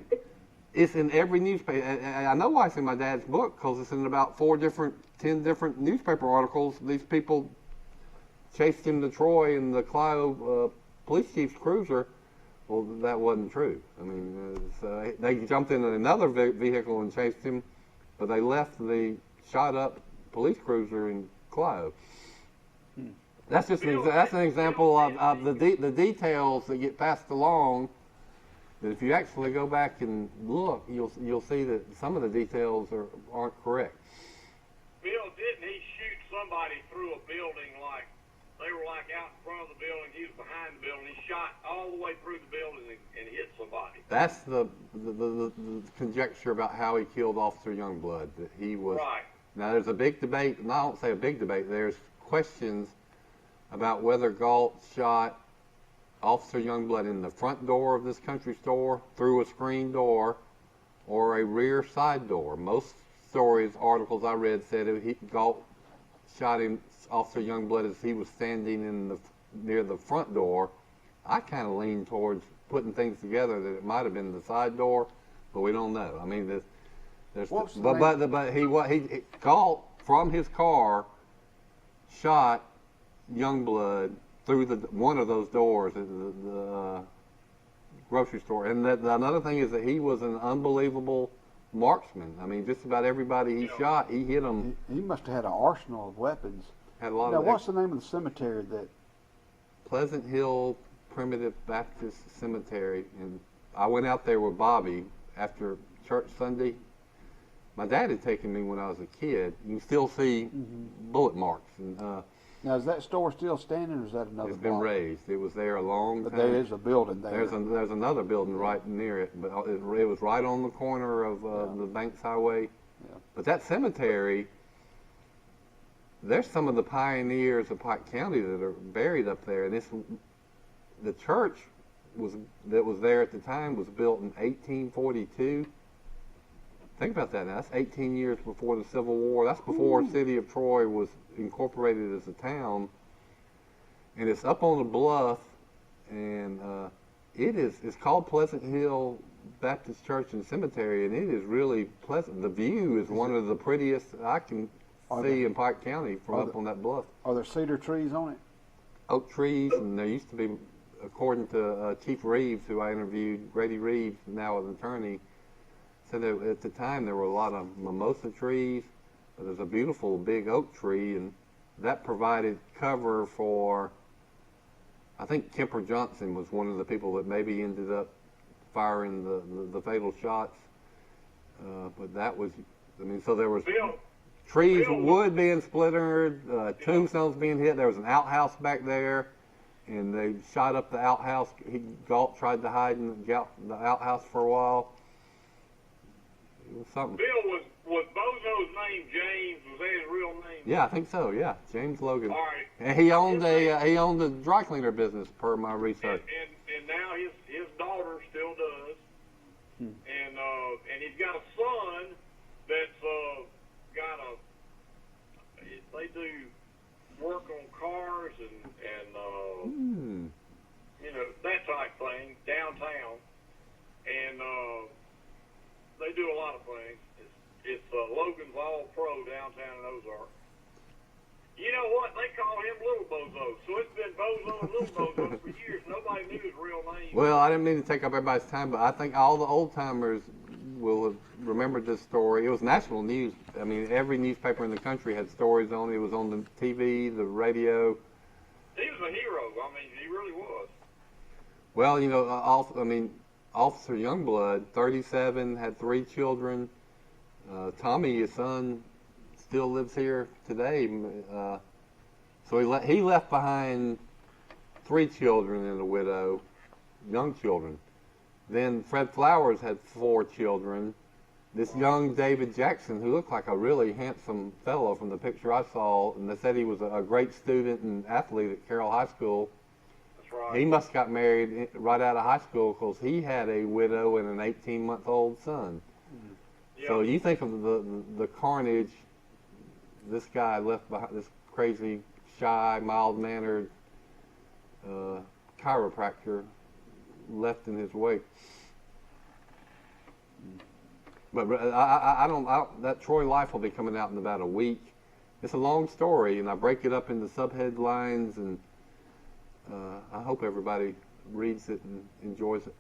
it's in every newspaper. I know why it's in my dad's book, because it's in about 10 different newspaper articles. These people chased him to Troy in the Clio police chief's cruiser. Well, that wasn't true. I mean, they jumped in another vehicle and chased him, but they left the shot-up police cruiser in Clio. That's just that's an example of the details that get passed along. That if you actually go back and look, you'll see that some of the details aren't correct. Bill, didn't he shoot somebody through a building like they were out in front of the building, he was behind the building, he shot all the way through the building and hit somebody? That's the conjecture about how he killed Officer Youngblood, that he was... Right. Now, there's a big debate, and I don't say a big debate, there's questions about whether Galt shot Officer Youngblood in the front door of this country store, through a screen door, or a rear side door. Most stories, articles I read said Galt shot Officer Youngblood as he was standing near the front door. I kind of lean towards putting things together that it might have been the side door, but we don't know. I mean, Galt from his car shot Youngblood through one of those doors at the grocery store. And another thing is that he was an unbelievable marksman. I mean, just about everybody he shot, he hit them. He must have had an arsenal of weapons. Had a lot now, what's the name of the cemetery that? Pleasant Hill Primitive Baptist Cemetery. And I went out there with Bobby after church Sunday. My dad had taken me when I was a kid. You can still see bullet marks. And, now, is that store still standing, or is that another? It's been raised. It was there a long time. But there is a building there. There's another building right near it, but it was right on the corner of the Banks Highway. Yeah. But that cemetery, there's some of the pioneers of Pike County that are buried up there. And the church that was there at the time was built in 1842. Think about that now. That's 18 years before the Civil War. That's before the city of Troy was incorporated as a town. And it's up on a bluff, and it's called Pleasant Hill Baptist Church and Cemetery, and it is really pleasant. The view is one of the prettiest I can see in Pike County from up on that bluff. Are there cedar trees on it? Oak trees, and there used to be, according to Chief Reeves, who I interviewed, Grady Reeves, now an attorney, said that at the time there were a lot of mimosa trees, but there's a beautiful big oak tree, and that provided cover for, I think Kemper Johnson was one of the people that maybe ended up firing the fatal shots. But that was, I mean, so there was trees, wood being splintered, tombstones being hit. There was an outhouse back there, and they shot up the outhouse. Galt tried to hide in the outhouse for a while. It was something. Bill, was Bozo's name James? Was that his real name? Yeah, I think so. Yeah, James Logan. All right. And he owned a dry cleaner business, per my research. And now his daughter still does. And he's got a son that's got they do work on cars and you know, that type thing downtown, and they do a lot of things. It's Logan's All Pro downtown in Ozark. You know what? They call him Little Bozo. So it's been Bozo and Little Bozo for years. Nobody knew his real name. Well, I didn't mean to take up everybody's time, but I think all the old timers will have remembered this story. It was national news. I mean, every newspaper in the country had stories on it. It was on the TV, the radio. He was a hero. I mean, he really was. Well, you know, Officer Youngblood, 37, had 3 children. Tommy, his son, still lives here today. So he left behind 3 children and a widow, young children. Then Fred Flowers had 4 children. This young David Jackson, who looked like a really handsome fellow from the picture I saw, and they said he was a great student and athlete at Carroll High School. That's right. He must have got married right out of high school because he had a widow and an 18-month-old son. Yeah. So you think of the carnage this guy left behind, this crazy, shy, mild-mannered chiropractor left in his wake. But that Troy Life will be coming out in about a week. It's a long story, and I break it up into subheadlines, and I hope everybody reads it and enjoys it.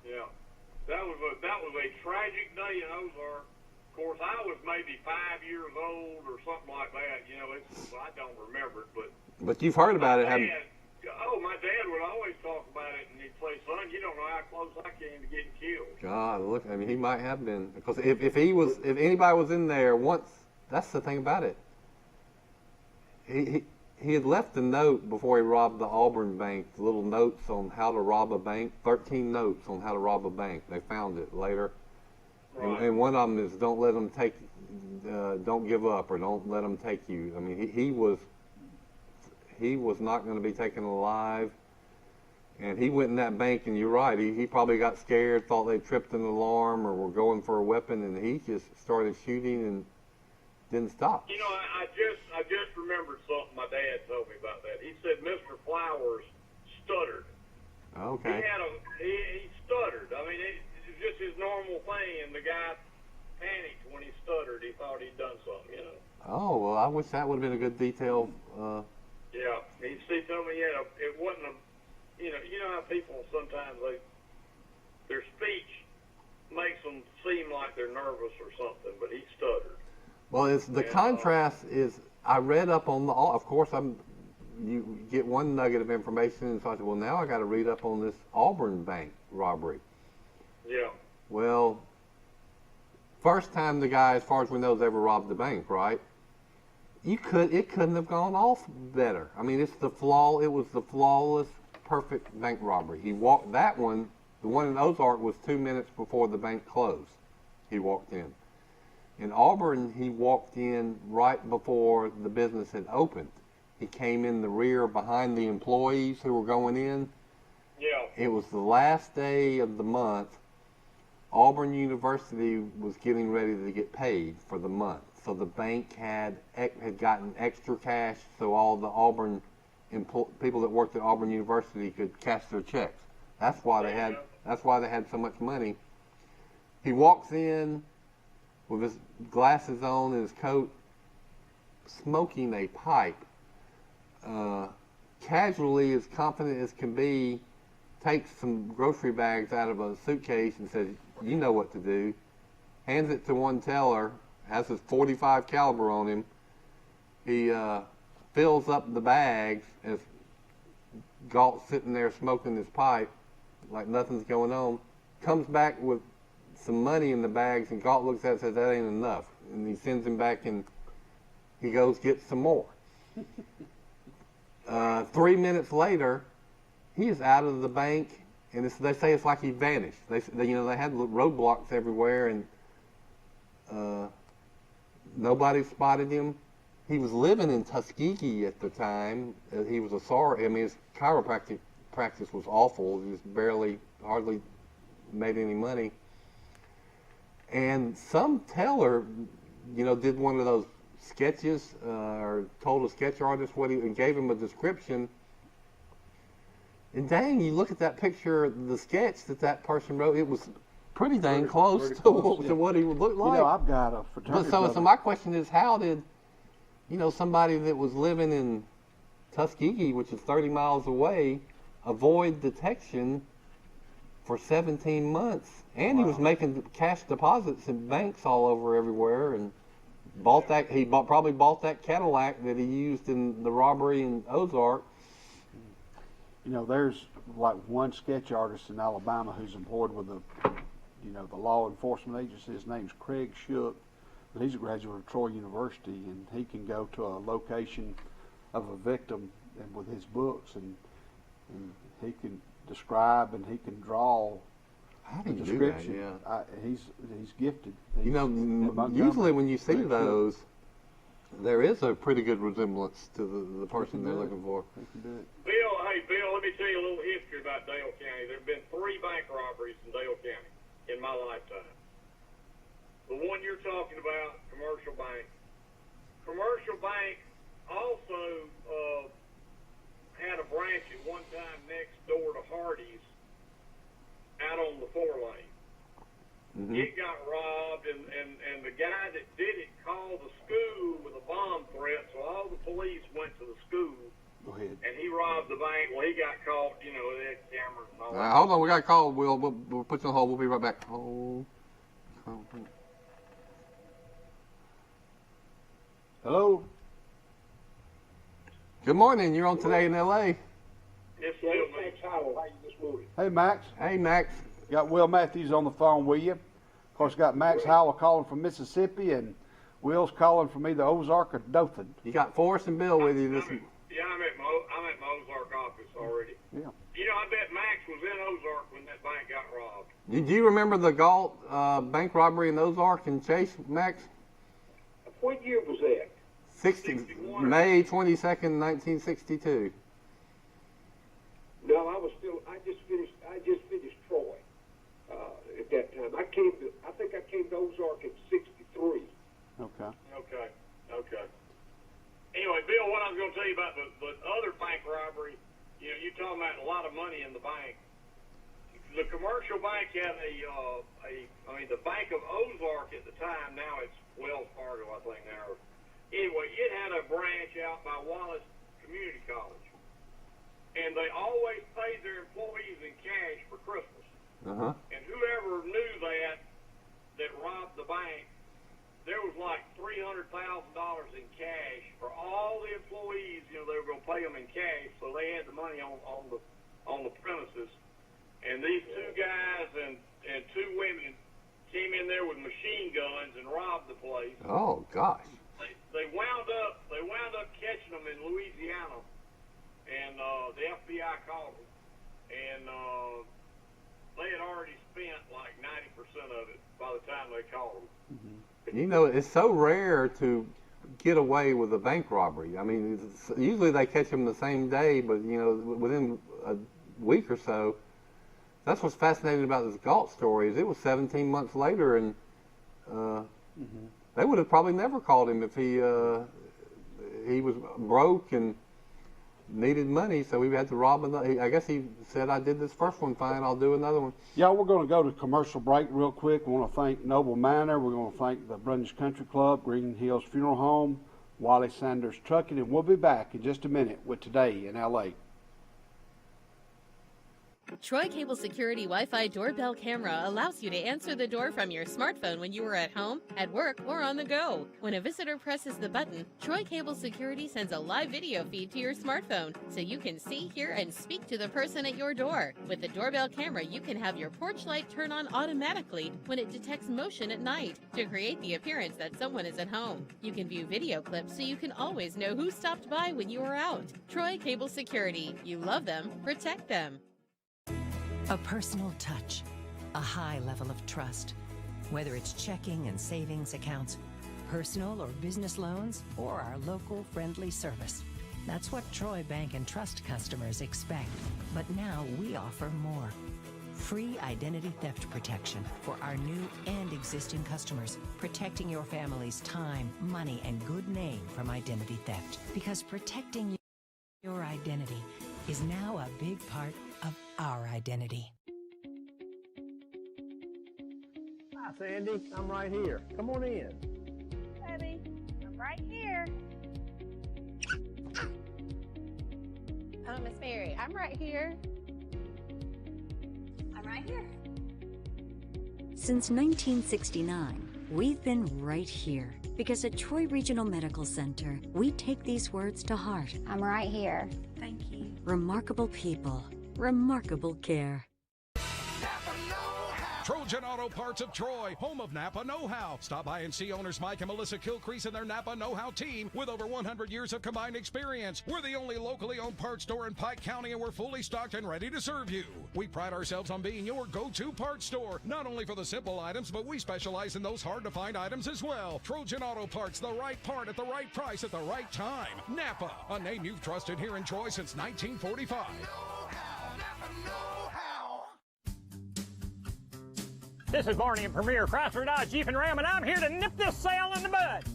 Yeah, that was a tragic day in Ozark. Of course, I was maybe 5 years old or something like that. You know, I don't remember it, but you've heard about it, haven't you? My dad would always talk about it, and he'd say, "Son, you don't know how close I came to getting killed." God, look, I mean, he might have been, because if anybody was in there once, that's the thing about it. He had left a note before he robbed the Auburn Bank, little notes on how to rob a bank, 13 notes on how to rob a bank. They found it later. Right. And one of them is don't let them take, don't give up, or don't let them take you. I mean, he was not going to be taken alive. And he went in that bank, and you're right, he probably got scared, thought they tripped an alarm or were going for a weapon, and he just started shooting and didn't stop. You know, I just remembered something my dad told me about that. He said Mr. Flowers stuttered. Okay. He stuttered. I mean, it was just his normal thing, and the guy panicked when he stuttered. He thought he'd done something, you know. Oh, well, I wish that would have been a good detail. Yeah, he told me it wasn't you know how people sometimes their speech makes them seem like they're nervous or something, but he stuttered. Well, it's the contrast is, I read up on of course you get one nugget of information, and so I said, well, now I got to read up on this Auburn Bank robbery. Yeah. Well, first time the guy, as far as we know, has ever robbed the bank, right? It couldn't have gone off better. I mean, it was the flawless, perfect bank robbery. He walked that one, the one in Ozark was 2 minutes before the bank closed. He walked in. In Auburn, he walked in right before the business had opened. He came in the rear behind the employees who were going in. Yeah. It was the last day of the month. Auburn University was getting ready to get paid for the month. So the bank had gotten extra cash, so all the Auburn people that worked at Auburn University could cash their checks. That's why they had so much money. He walks in with his glasses on and his coat, smoking a pipe. Casually, as confident as can be, takes some grocery bags out of a suitcase and says, "You know what to do." Hands it to one teller, has his .45 caliber on him. He fills up the bags as Galt's sitting there smoking his pipe like nothing's going on. Comes back with some money in the bags, and Galt looks at it and says, "That ain't enough." And he sends him back, and he goes get some more. 3 minutes later, he is out of the bank, and they say it's like he vanished. They had roadblocks everywhere, and nobody spotted him. He was living in Tuskegee at the time. He was his chiropractic practice was awful. He was hardly made any money. And some teller, did one of those sketches or told a sketch artist and gave him a description. And dang, you look at that picture, the sketch that person wrote, it was pretty dang close to what he would look like. I've got a fraternity brother. So my question is, how did, somebody that was living in Tuskegee, which is 30 miles away, avoid detection for 17 months? And he was making cash deposits in banks all over everywhere, and probably bought that Cadillac that he used in the robbery in Ozark. There's like one sketch artist in Alabama who's employed with the law enforcement agency. His name's Craig Shook, but he's a graduate of Troy University, and he can go to a location of a victim and with his books, and he can describe and he can draw. How do you do that? Yeah. He's gifted. Usually when you see those, there is a pretty good resemblance to the person they're looking for. Bill, let me tell you a little history about Dale County. There have been 3 bank robberies in Dale County in my lifetime. The one you're talking about, Commercial Bank. Commercial Bank also had a branch at one time next door to Hardee's out on the 4-lane. Mm-hmm. It got robbed, and the guy that did it called the school with a bomb threat, so all the police went to the school. Go ahead. And he robbed the bank. Well, he got caught, they had cameras and all that. Hold on, we got a call. We'll put you on hold. We'll be right back. Hello? Good morning. You're on Today in L.A. Yes, Will. Max Howell. How you this morning? Hey, Max. Hey, Max. Got Will Matthews on the phone with you. Of course, got Max Howell calling from Mississippi, and Will's calling from either Ozark or Dothan. You got Forrest and Bill with you this morning. Yeah, I'm at my Ozark office already. Yeah. I bet Max was in Ozark when that bank got robbed. Did you remember the Galt bank robbery in Ozark and Chase, Max? What year was that? 61. May 22nd, 1962. No, I just finished Troy at that time. I think I came to Ozark in 63. Okay. Anyway, Bill, what I was going to tell you about the other bank robbery, you're talking about a lot of money in the bank. The commercial bank had the Bank of Ozark at the time, now it's Wells Fargo, I think now. Anyway, it had a branch out by Wallace Community College. And they always paid their employees in cash for Christmas. Uh-huh. And whoever knew that robbed the bank, there was like $300,000 in cash for all the employees. They were going to pay them in cash, so they had the money on the premises. And these 2 guys and 2 women came in there with machine guns and robbed the place. Oh gosh! They wound up catching them in Louisiana, and the FBI called them, and they had already spent like 90% of it by the time they called them. Mm-hmm. It's so rare to get away with a bank robbery. I mean, usually they catch them the same day, but within a week or so. That's what's fascinating about this Galt story is it was 17 months later, and they would have probably never called him if he was broke and needed money, so we had to rob another. I guess he said, I did this first one fine, I'll do another one. Y'all, we're going to go to commercial break real quick. We want to thank Noble Manor. We're going to thank the Brundage Country Club, Green Hills Funeral Home, Wally Sanders Trucking, and we'll be back in just a minute with Today in L.A. Troy Cable Security Wi-Fi doorbell camera allows you to answer the door from your smartphone when you are at home, at work, or on the go. When a visitor presses the button, Troy Cable Security sends a live video feed to your smartphone so you can see, hear, and speak to the person at your door. With the doorbell camera, you can have your porch light turn on automatically when it detects motion at night to create the appearance that someone is at home. You can view video clips so you can always know who stopped by when you are out. Troy Cable Security. You love them, protect them. A personal touch, a high level of trust. Whether it's checking and savings accounts, personal or business loans, or our local friendly service. That's what Troy Bank and Trust customers expect. But now we offer more. Free identity theft protection for our new and existing customers, protecting your family's time, money, and good name from identity theft. Because protecting your identity is now a big part of our identity. Hi, Sandy. I'm right here. Come on in. Eddie, I'm right here. Hello, Miss Mary. I'm right here. I'm right here. Since 1969, we've been right here. Because at Troy Regional Medical Center, we take these words to heart. I'm right here. Thank you. Remarkable people, remarkable care. Trojan Auto Parts of Troy, home of Napa Know-How. Stop by and see owners Mike and Melissa Kilcrease and their Napa Know-How team with over 100 years of combined experience. We're the only locally owned parts store in Pike County, and we're fully stocked and ready to serve you. We pride ourselves on being your go-to parts store, not only for the simple items, but we specialize in those hard-to-find items as well. Trojan Auto Parts, the right part at the right price at the right time. Napa, a name you've trusted here in Troy since 1945. This is Barney at Premier Chrysler Dodge Jeep and Ram, and I'm here to nip this sale in the bud.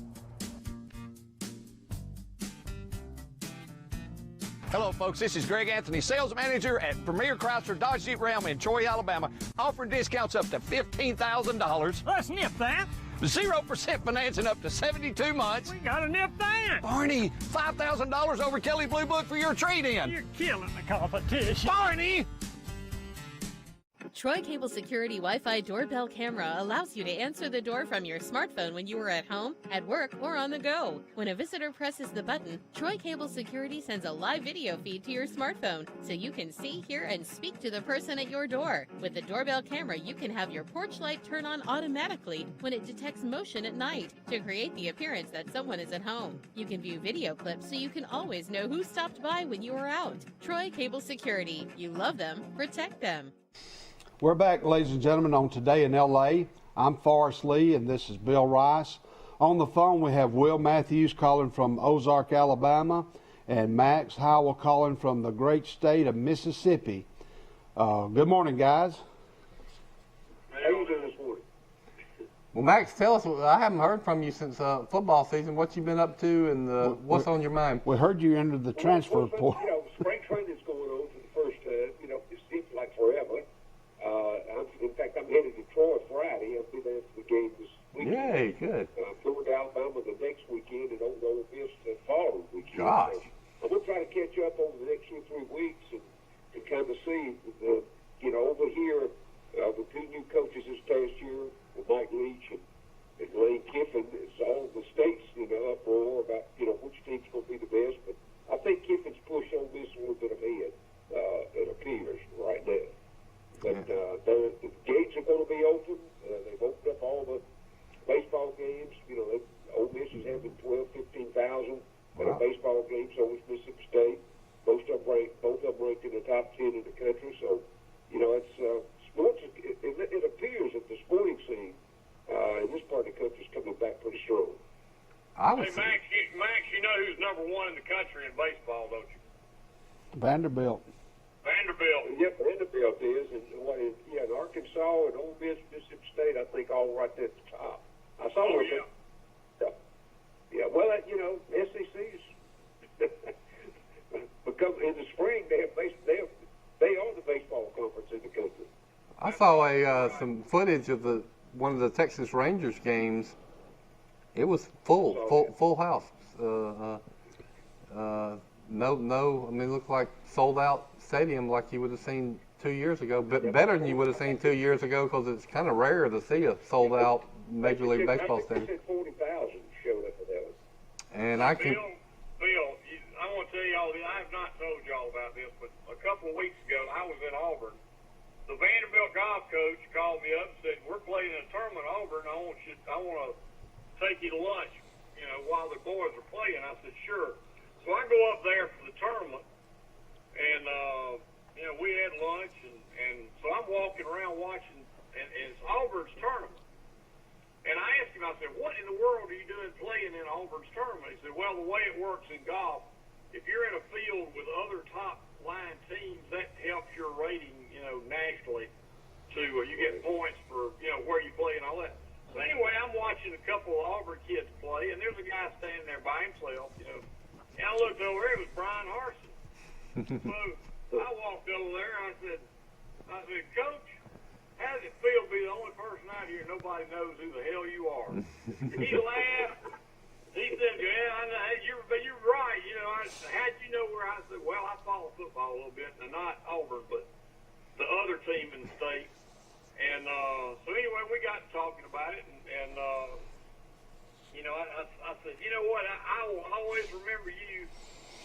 Hello, folks. This is Greg Anthony, sales manager at Premier Chrysler Dodge Jeep Ram in Troy, Alabama, offering discounts up to $15,000. Let's nip that. 0% financing up to 72 months. We gotta nip that. Barney, $5,000 over Kelly Blue Book for your trade-in. You're killing the competition. Barney! Troy Cable Security Wi-Fi doorbell camera allows you to answer the door from your smartphone when you are at home, at work, or on the go. When a visitor presses the button, Troy Cable Security sends a live video feed to your smartphone so you can see, hear, and speak to the person at your door. With the doorbell camera, you can have your porch light turn on automatically when it detects motion at night to create the appearance that someone is at home. You can view video clips so you can always know who stopped by when you are out. Troy Cable Security. You love them, protect them. We're back, ladies and gentlemen, on Today in L.A. I'm Forrest Lee, and this is Bill Rice. On the phone, we have Will Matthews calling from Ozark, Alabama, and Max Howell calling from the great state of Mississippi. Good morning, guys. How you doing this morning? Well, Max, tell us, I haven't heard from you since football season, what you've been up to and what's on your mind. We heard you entered the transfer portal. You know, spring training's going on for the first time. You know, it seems like forever. In fact, I'm headed to Troy Friday. I'll be there for the game this weekend. Yay, good. Going to Alabama the next weekend and over to Ole Miss the following weekend. Gosh. So I'm going to try to catch up over the next 2 or 3 weeks and kind of see, you know, over here, the 2 new coaches this past year, with Mike Leach and Lane Kiffin, it's all the states, you know, uproar about, you know, which team's going to be the best. But I think Kiffin's pushed Ole Miss a little bit ahead, it appears, right now. But the gates are going to be open. They've opened up all the baseball games. You know, Ole Miss is having 12,000, 15,000 baseball games over at Mississippi State. Both of them ranked in the top 10 in the country. So, you know, it's sports. It appears that the sporting scene in this part of the country is coming back pretty strong. Hey, Max, you know who's number 1 in the country in baseball, don't you? Vanderbilt. Vanderbilt. Yep, Vanderbilt is, and in Arkansas and Ole Miss, Mississippi State, I think all right there at the top. I saw it. Yeah, well, you know, SEC's become in the spring. They are the baseball conference in the country. I saw some footage of one of the Texas Rangers games. It was full house. No. I mean, it looked like sold out stadium like you would have seen 2 years ago, but better than you would have seen 2 years ago because it's kind of rare to see a sold-out Major League Baseball stadium. I think 40,000 showed up for that one. And I can. Bill, I want to tell y'all, I have not told y'all about this, but a couple of weeks ago, I was in Auburn. The Vanderbilt golf coach called me up and said, "We're playing in a tournament in Auburn. I want to take you to lunch, while the boys are playing." I said, "Sure." So I go up there for the tournament, and we had lunch, and so I'm walking around watching, and it's Auburn's tournament. And I asked him, I said, "What in the world are you doing playing in Auburn's tournament?" He said, "Well, the way it works in golf, if you're in a field with other top line teams, that helps your rating, nationally. You get points for, where you play and all that." So anyway, I'm watching a couple of Auburn kids play, and there's a guy standing there by himself, And I looked over there, it was Brian Harsin. So I walked over there, and I said, "Coach, how does it feel to be the only person out here nobody knows who the hell you are?" He laughed. He said, "Yeah, I know. You're right. How'd you know where?" I said, "Well, I follow football a little bit, and not Auburn, but the other team in the state." And so anyway, we got talking about it, and I said, "You know what? I will always remember you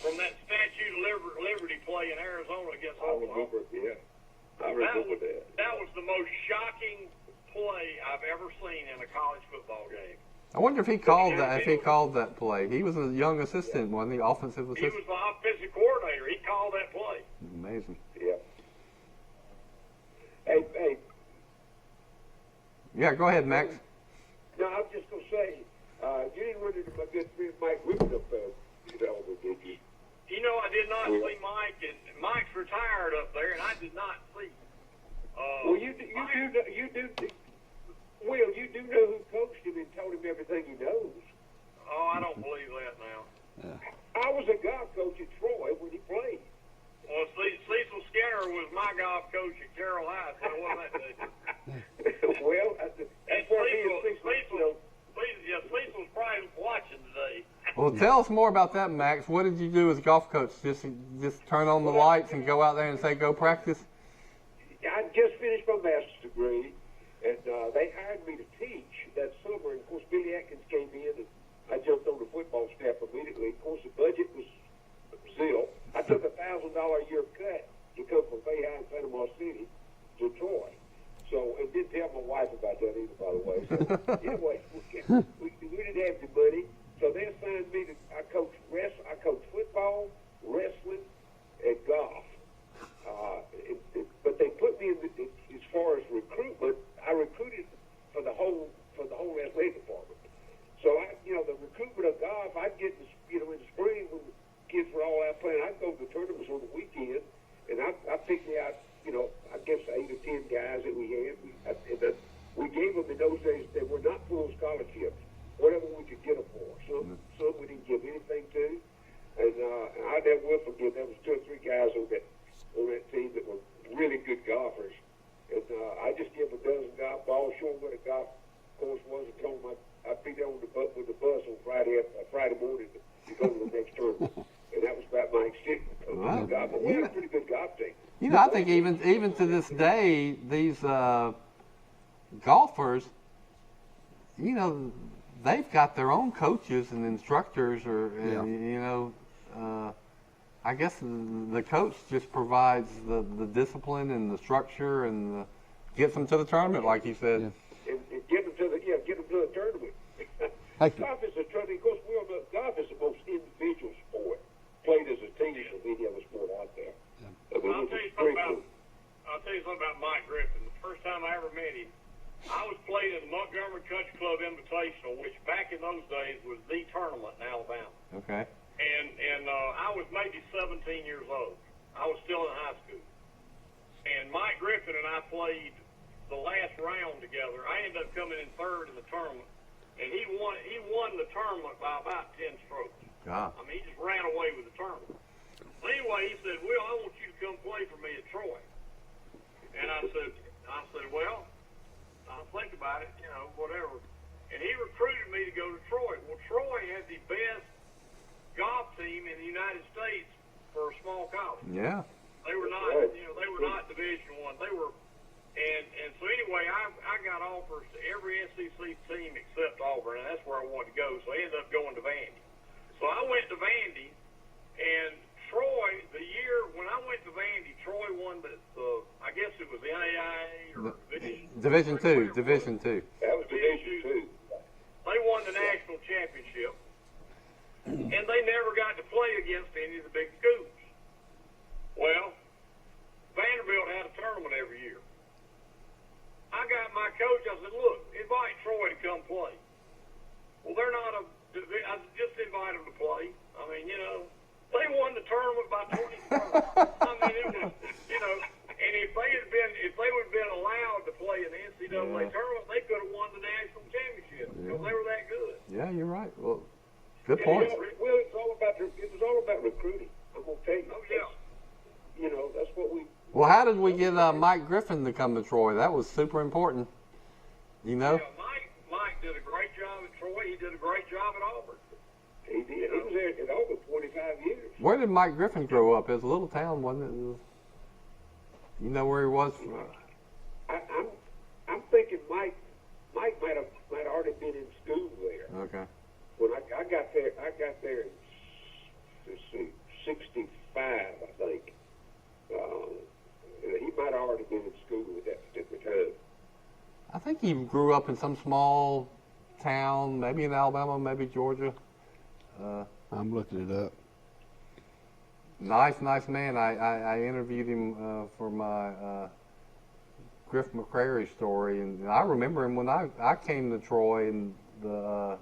from that Statue of Liberty play in Arizona against Oklahoma." I remember that. That was the most shocking play I've ever seen in a college football game. I wonder if he called that. If he called that play, he was a young assistant, wasn't he? Offensive assistant. He was the offensive coordinator. He called that play. Amazing. Yeah. Hey. Yeah, go ahead, Max. No, I was just gonna say, you didn't run into my good friend Mike Whippen up there, did you? I did not see Mike, and Mike's retired up there, and I did not see. Well, you do. Will, you do know who coached him and told him everything he knows. Oh, I don't believe that now. I was a golf coach at Troy when he played. Well, Cecil Skinner was my golf coach at Carroll High, so it wasn't that day. Well, that's where me and Cecil. Cecil's probably watching today. Well, tell us more about that, Max. What did you do as golf coach? Just turn on the lights and go out there and say, "Go practice"? I just finished my master's degree, and they hired me to teach that summer. And of course, Billy Atkins came in, and I jumped on the football staff immediately. Of course, the budget was zero. I took $1,000 a year cut to come from Bayhigh and Panama City to Troy. So, and didn't tell my wife about that either, by the way. So, anyway, we didn't have the money. So they assigned me to, I coach football, wrestling, and golf. But they put me in as far as recruitment. I recruited for the whole athletic department. So the recruitment of golf, I'd get in the spring when the kids were all out playing. I'd go to the tournaments on the weekend, and I picked me out. I guess 8 or 10 guys that we had. We gave them in those days. They were not full scholarships. Whatever we could get them for. Some we didn't give anything to, and I never will forget. There was 2 or 3 guys on that team that were really good golfers, and I just gave them a dozen golf balls, show them what a golf course was, and told them I'd be there with the bus on Friday morning to go to the next tournament, and that was about my extent of golf. But we had a pretty good golf team. I think even to this day, these golfers, they've got their own coaches and instructors, I guess the coach just provides the discipline and the structure and gets them to the tournament, like you said. Yeah. And get them to the tournament. Golf is a tournament. Of course, we all know golf is the most individual sport played as a team of any other sport out there. Yeah. I'll tell you something about Mike Griffin. The first time I ever met him, I was playing in the Montgomery Country Club Invitational, which back in those days was the tournament in Alabama. Okay. And I was maybe 17 years old. I was still in high school. And Mike Griffin and I played the last round together. I ended up coming in third in the tournament, and he won the tournament by about 10 strokes. God. I mean, he just ran away with the tournament. Well, anyway, he said, "Will, I want you to come play for me at Troy." And I said, "Well, I'll think about it, whatever." And he recruited me to go to Troy. Well, Troy had the best golf team in the United States for a small college. Yeah. They were not, Right. they were not Division I. They were, and so anyway, I got offers to every SEC team except Auburn, and that's where I wanted to go. So I ended up going to Vandy. So I went to Vandy, and Troy, the year when I went to Vandy, Troy won the I guess it was the NAIA or Division II. Division II. That was Division II. They won the national championship, and they never got to play against any of the big schools. Well, Vanderbilt had a tournament every year. I got my coach, I said, look, invite Troy to come play. Well, they're not I just invite them to play. I mean, they won the tournament by 20 points. I mean, it was, and if they would have been allowed to play in the NCAA tournament, they could have won the national championship because they were that good. Yeah, you're right. Well, good And, point. Well, it was all about recruiting. I'm gonna tell you. Oh yeah. That's what we. Well, how did we get Mike Griffin to come to Troy? That was super important. Yeah, Mike did a great job at Troy. He did a great job at Auburn. He did. He was there at Auburn 25 years. Where did Mike Griffin grow up? It was a little town, wasn't it? You know where he was? I'm thinking Mike might have already been in school there. Okay. When I got there in, let's see, 65, I think. He might have already been in school at that particular time. I think he grew up in some small town, maybe in Alabama, maybe Georgia. I'm looking it up. Nice man. I interviewed him for my Griff McCrary story, and I remember him when I came to Troy in the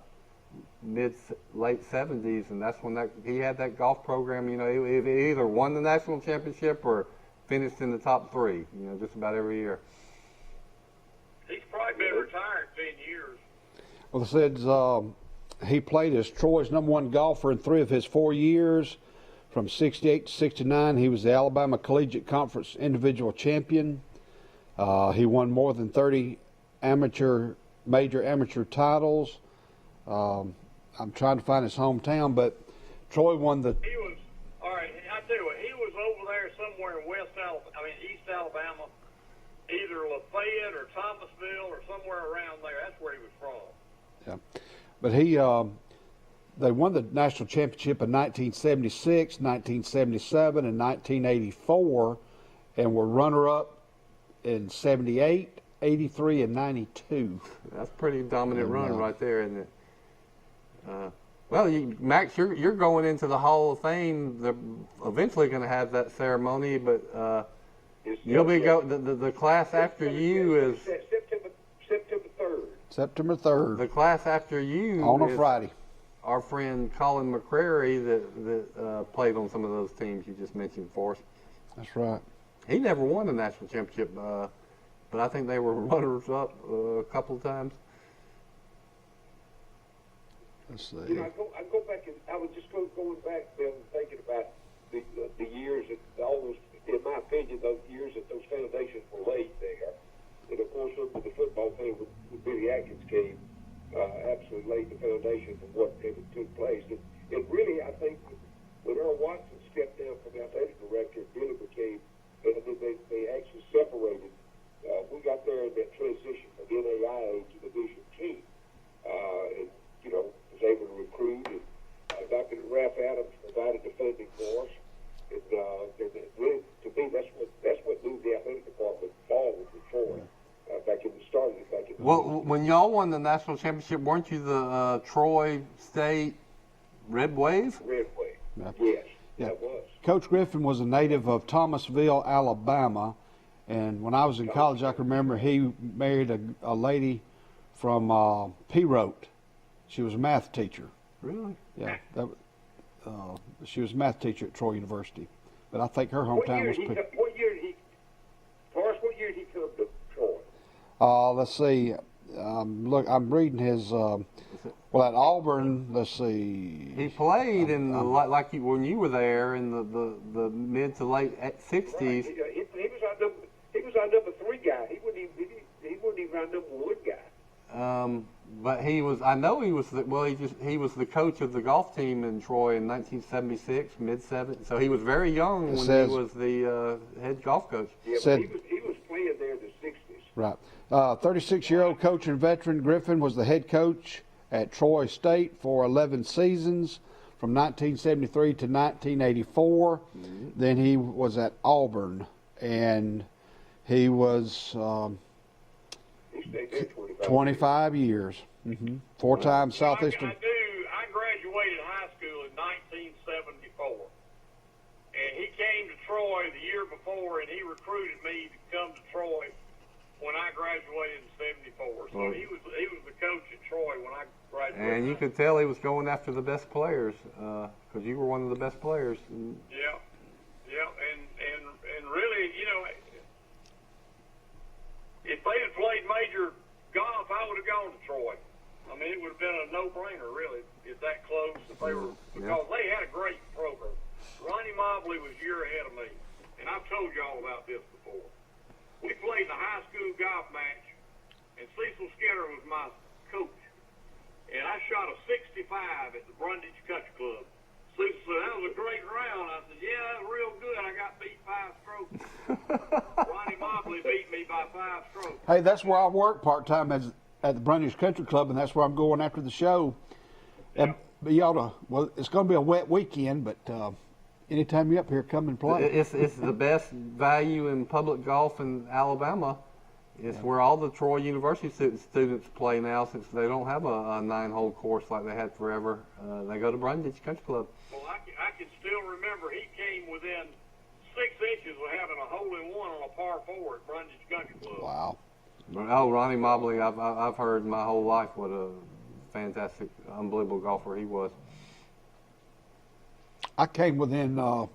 late 70s, and that's when he had that golf program. He either won the national championship or finished in the top 3. Just about every year. He's probably been retired 10 years. Well, it says he played as Troy's #1 golfer in 3 of his 4 years. From 68 to 69, he was the Alabama Collegiate Conference individual champion. He won more than 30 major amateur titles. I'm trying to find his hometown, but Troy won the. He was, all right, I tell you what, he was over there somewhere in East Alabama, either Lafayette or Thomasville or somewhere around there. That's where he was from. Yeah, but they won the national championship in 1976, 1977, and 1984, and were runner-up in 78, 83, and 92. That's a pretty dominant run right there, isn't it? Well, Max, you're going into the Hall of Fame. They're eventually going to have that ceremony, but you'll be the class after you is September 3rd. September 3rd. The class after you on a Friday. Our friend Colin McCrary that played on some of those teams you just mentioned for us. That's right. He never won a national championship, but I think they were runners-up a couple of times. Let's see. I go back and I was just going back then thinking about the years that all those, in my opinion, those years that those foundations were laid there. And of course, under the football thing with Billy Atkins came, absolutely laid the foundation for whatever took place. And really, I think when Earl Watson stepped down from athletic director, Billy became, they actually separated. We got there in that transition from NAIA to Division II. And, was able to recruit, and Dr. Ralph Adams provided the funding for us. And really, to me, that's what moved the athletic department forward with Troy back in the start of it. Well, when y'all won the national championship, weren't you the Troy State Red Wave? Red Wave, yes, that was. Coach Griffin was a native of Thomasville, Alabama, and when I was in college, I can remember he married a lady from P-Rote. She was a math teacher. Really? Yeah. She was a math teacher at Troy University. But I think her hometown was... What year did he come to Troy? Let's see. Look, I'm reading his... well, at Auburn, let's see... He played in when you were there in the mid to late 60s. Right. He was our number 3 guy. He wasn't even our number 1 guy. But he was, I know he was, he was the coach of the golf team in Troy in 1976, mid-70s. So he was very young when he was the head golf coach. Yeah, but he was playing there in the 60s. Right. 36-year-old coach and veteran Griffin was the head coach at Troy State for 11 seasons from 1973 to 1984. Mm-hmm. Then he was at Auburn, and he was he stayed there 25 years. Mm-hmm. Four-time Southeastern. I graduated high school in 1974, and he came to Troy the year before, and he recruited me to come to Troy when I graduated in 74. So he was the coach at Troy when I graduated. And you could tell he was going after the best players because you were one of the best players. Yeah, and really, you know, if they had played major golf, I would have gone to Troy. I mean, it would have been a no-brainer, really, if that close. If they were, because they had a great program. Ronnie Mobley was a year ahead of me, and I've told you all about this before. We played in a high school golf match, and Cecil Skinner was my coach, and I shot a 65 at the Brundage Country Club. Cecil said, "That was a great round." I said, "Yeah, that was real good. I got beat 5 strokes." Ronnie Mobley beat me by 5 strokes. Hey, that's where I work part-time at the Brundage Country Club, and that's where I'm going after the show. Yeah. But you ought to, well, it's going to be a wet weekend, but anytime you're up here, come and play. It's the best value in public golf in Alabama. It's where all the Troy University students play now, since they don't have a 9-hole course like they had forever. They go to Brundage Country Club. Well, I can still remember he came within 6 inches of having a hole-in-one on a par 4 at Brundage Country Club. Wow. Oh, Ronnie Mobley, I've heard my whole life what a fantastic, unbelievable golfer he was. I came within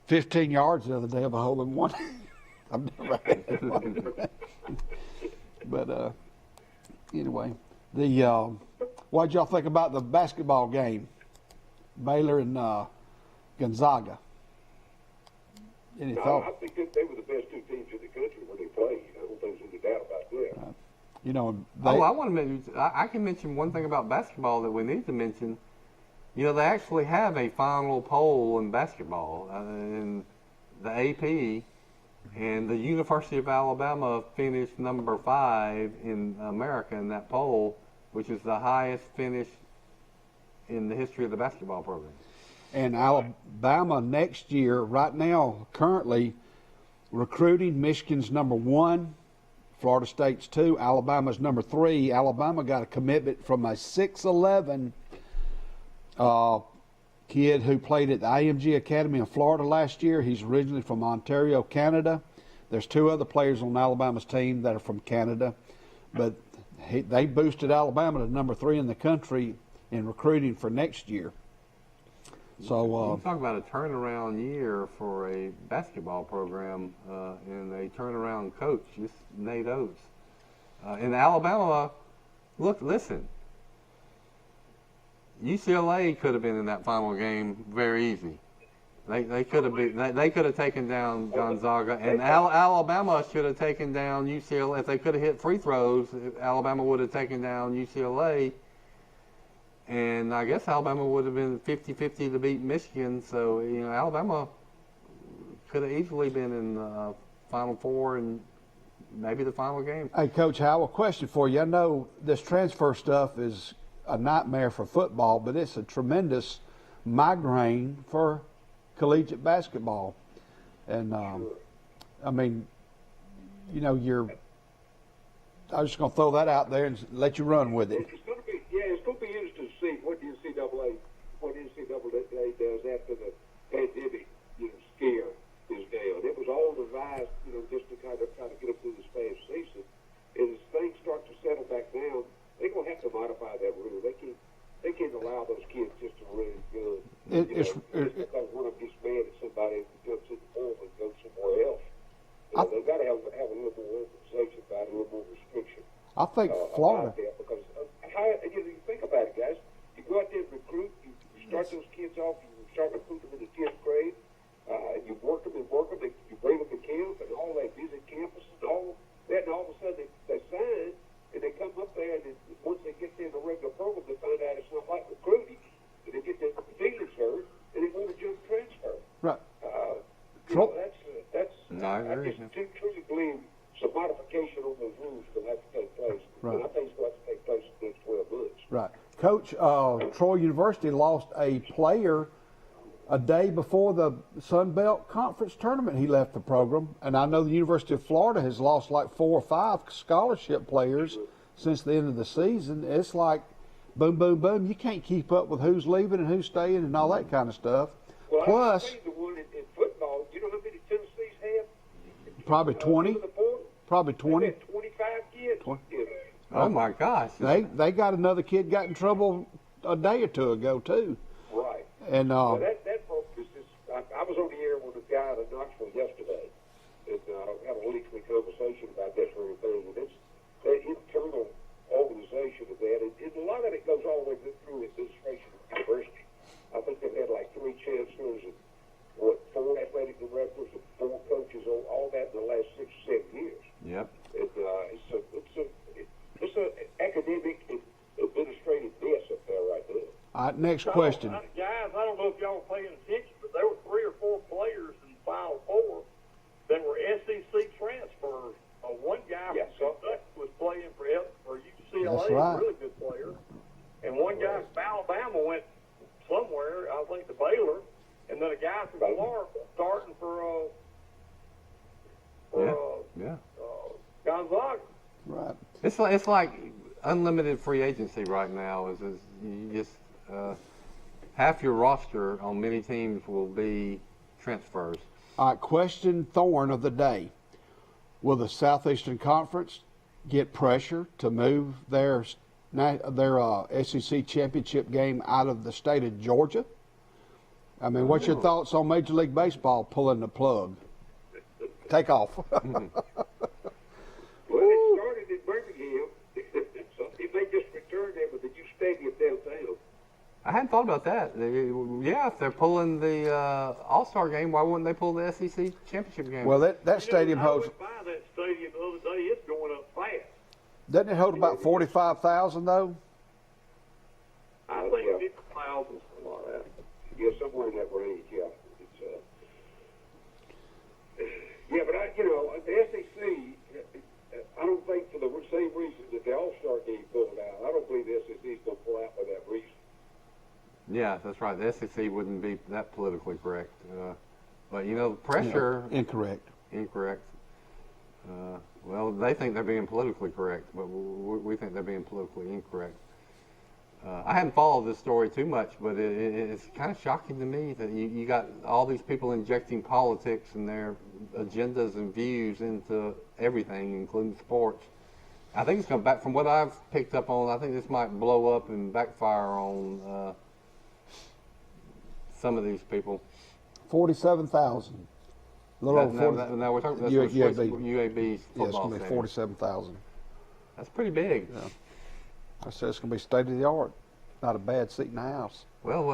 15 yards the other day of a hole-in-one. I've never had one. But anyway, what did y'all think about the basketball game? Baylor and Gonzaga. Any thought? I think that they were the best 2 teams in the country when they played. I don't think there's any doubt about that. You know, I want to mention. I can mention one thing about basketball that we need to mention. You know, they actually have a final poll in basketball in the AP, and the University of Alabama finished number 5 in America in that poll, which is the highest finish in the history of the basketball program. And Alabama next year, right now, currently recruiting, Michigan's number 1, Florida State's 2, Alabama's number 3. Alabama got a commitment from a 6'11" kid who played at the IMG Academy in Florida last year. He's originally from Ontario, Canada. There's 2 other players on Alabama's team that are from Canada, but they boosted Alabama to number 3 in the country in recruiting for next year. So you talk about a turnaround year for a basketball program and a turnaround coach. It's Nate Oates. In Alabama, listen. UCLA could have been in that final game very easy. They could have been. They could have taken down Gonzaga, and Alabama should have taken down UCLA. If they could have hit free throws, Alabama would have taken down UCLA. And I guess Alabama would have been 50-50 to beat Michigan. So, you know, Alabama could have easily been in the Final Four and maybe the final game. Hey, Coach Howell, a question for you. I know this transfer stuff is a nightmare for football, but it's a tremendous migraine for collegiate basketball. And, I mean, you know, I'm just going to throw that out there and let you run with it. It's going to be interesting to see what the NCAA does after the pandemic, scare is down. It was all devised, just to kind of get them through this past season. And as things start to settle back down, they're going to have to modify that rule. They can't allow those kids just to run good. Just because one of them gets mad at somebody and jumps in the form and goes somewhere else. They've got to have a little more organization about it, a little more restriction. I think Florida. Because you think about it, guys. You go out there and recruit. You start those kids off. You start recruiting them in the 10th grade. You work them. You bring them to camp and all that. Visit campus and all that. And all of a sudden they sign and they come up there Coach, Troy University lost a player a day before the Sun Belt Conference tournament. He left the program, and I know the University of Florida has lost like 4 or 5 scholarship players since the end of the season. It's like boom, boom, boom. You can't keep up with who's leaving and who's staying and all that kind of stuff. Well, Plus, I the one in football. You know how many Tennessee's have? probably 20. Probably 20. 25 kids. 20. Oh my gosh! They got another kid got in trouble a day or two ago too. Right. And well, that is just. I was on the air with a guy in Knoxville yesterday, and had a lengthy conversation about that sort of thing. And it's that internal organization of that, and a lot of it goes all the way through administration of the university. I think they've had like 3 chancellors and 4 athletic directors and 4 coaches, all that in the last 6 or 7 years. Yep. And it's a academic and administrative mess up there right there. All right, next question. Guys, I don't know if y'all are paying attention, but there were 3 or 4 players in Final Four that were SEC transfers. One guy from Kentucky was playing for UCLA, That's right. a really good player. And one guy from Alabama went somewhere, I think to Baylor, and then a guy from Florida starting for Gonzaga. Right. It's like unlimited free agency right now. Is you just half your roster on many teams will be transfers. All right, question thorn of the day. Will the Southeastern Conference get pressure to move their SEC championship game out of the state of Georgia? I mean, what's your thoughts on Major League Baseball pulling the plug? Take off. Well, it started in Birmingham, so if they just returned there with the new stadium downtown. I hadn't thought about that. Yeah, if they're pulling the All-Star game, why wouldn't they pull the SEC championship game? Well, that stadium holds. I went by that stadium the other day. It's going up fast. Doesn't it hold about 45,000 though? I think 50,000, something like that. Yeah, somewhere in that range. Yeah, it's yeah, but the SEC. I don't think for the same reason that the All-Star game pulled out. I don't believe the SEC is going to pull out for that reason. Yeah, that's right. The SEC wouldn't be that politically correct. But, pressure... Incorrect. Incorrect. Well, they think they're being politically correct, but we think they're being politically incorrect. I haven't followed this story too much, but it's kind of shocking to me that you got all these people injecting politics and their agendas and views into everything, including sports. I think it's going back from what I've picked up on. I think this might blow up and backfire on some of these people. 47,000. Now we're talking about UAB's football. Yeah, it's going to be 47,000. That's pretty big. Yeah. I said it's going to be state of the art. Not a bad seat in the house. Well,